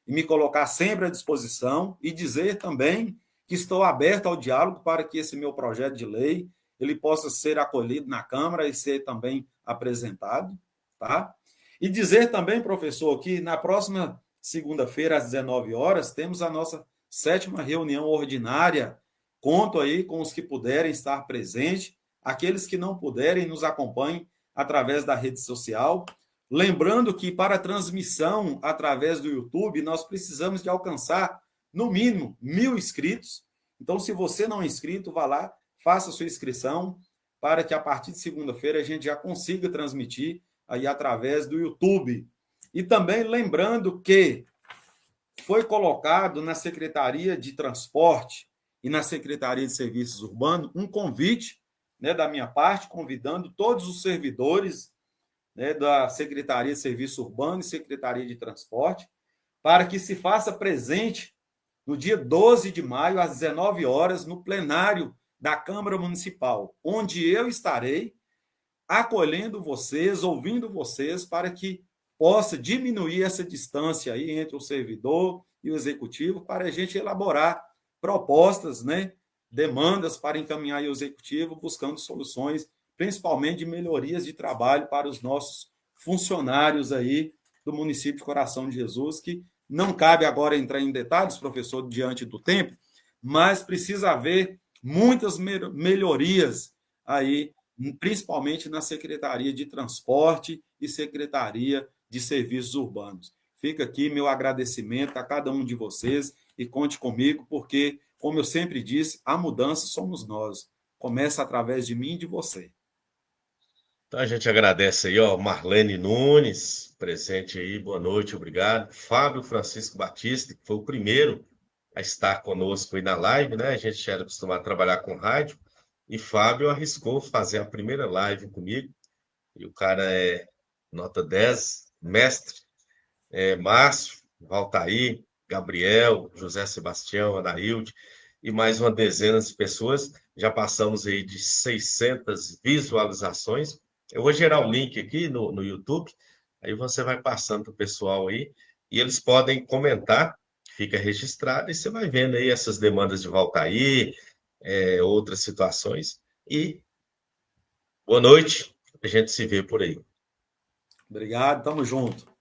Speaker 2: e me colocar sempre à disposição e dizer também que estou aberto ao diálogo para que esse meu projeto de lei ele possa ser acolhido na Câmara e ser também apresentado, tá? E dizer também, professor, que na próxima segunda-feira, às 19 horas, temos a nossa 7ª reunião ordinária. Conto aí com os que puderem estar presentes, aqueles que não puderem, nos acompanhem através da rede social. Lembrando que para a transmissão através do YouTube, nós precisamos de alcançar, no mínimo, 1.000 inscritos. Então, se você não é inscrito, vá lá, faça sua inscrição, para que a partir de segunda-feira a gente já consiga transmitir aí através do YouTube. E também lembrando que foi colocado na Secretaria de Transporte e na Secretaria de Serviços Urbanos um convite, né, da minha parte, convidando todos os servidores, né, da Secretaria de Serviço Urbano e Secretaria de Transporte, para que se faça presente no dia 12 de maio, às 19 horas, no plenário da Câmara Municipal, onde eu estarei acolhendo vocês, ouvindo vocês, para que possa diminuir essa distância aí entre o servidor e o executivo, para a gente elaborar propostas, né, demandas para encaminhar ao executivo, buscando soluções, principalmente de melhorias de trabalho para os nossos funcionários aí do município de Coração de Jesus, que não cabe agora entrar em detalhes, professor, diante do tempo, mas precisa haver muitas melhorias aí, principalmente na Secretaria de Transporte e Secretaria de Serviços Urbanos. Fica aqui meu agradecimento a cada um de vocês e conte comigo, porque, como eu sempre disse, a mudança somos nós. Começa através de mim e de você.
Speaker 1: Então a gente agradece aí, ó, Marlene Nunes, presente aí, boa noite, obrigado. Fábio Francisco Batista, que foi o primeiro a estar conosco aí na live, né? A gente já era acostumado a trabalhar com rádio, e Fábio arriscou fazer a primeira live comigo, e o cara é nota 10, mestre, Márcio, Valtair, Gabriel, José Sebastião, Anailde, e mais uma dezena de pessoas. Já passamos aí de 600 visualizações. Eu vou gerar o link aqui no YouTube, aí você vai passando para o pessoal aí, e eles podem comentar, fica registrado, e você vai vendo aí essas demandas de Valtair, outras situações. E boa noite, a gente se vê por aí.
Speaker 2: Obrigado, tamo junto.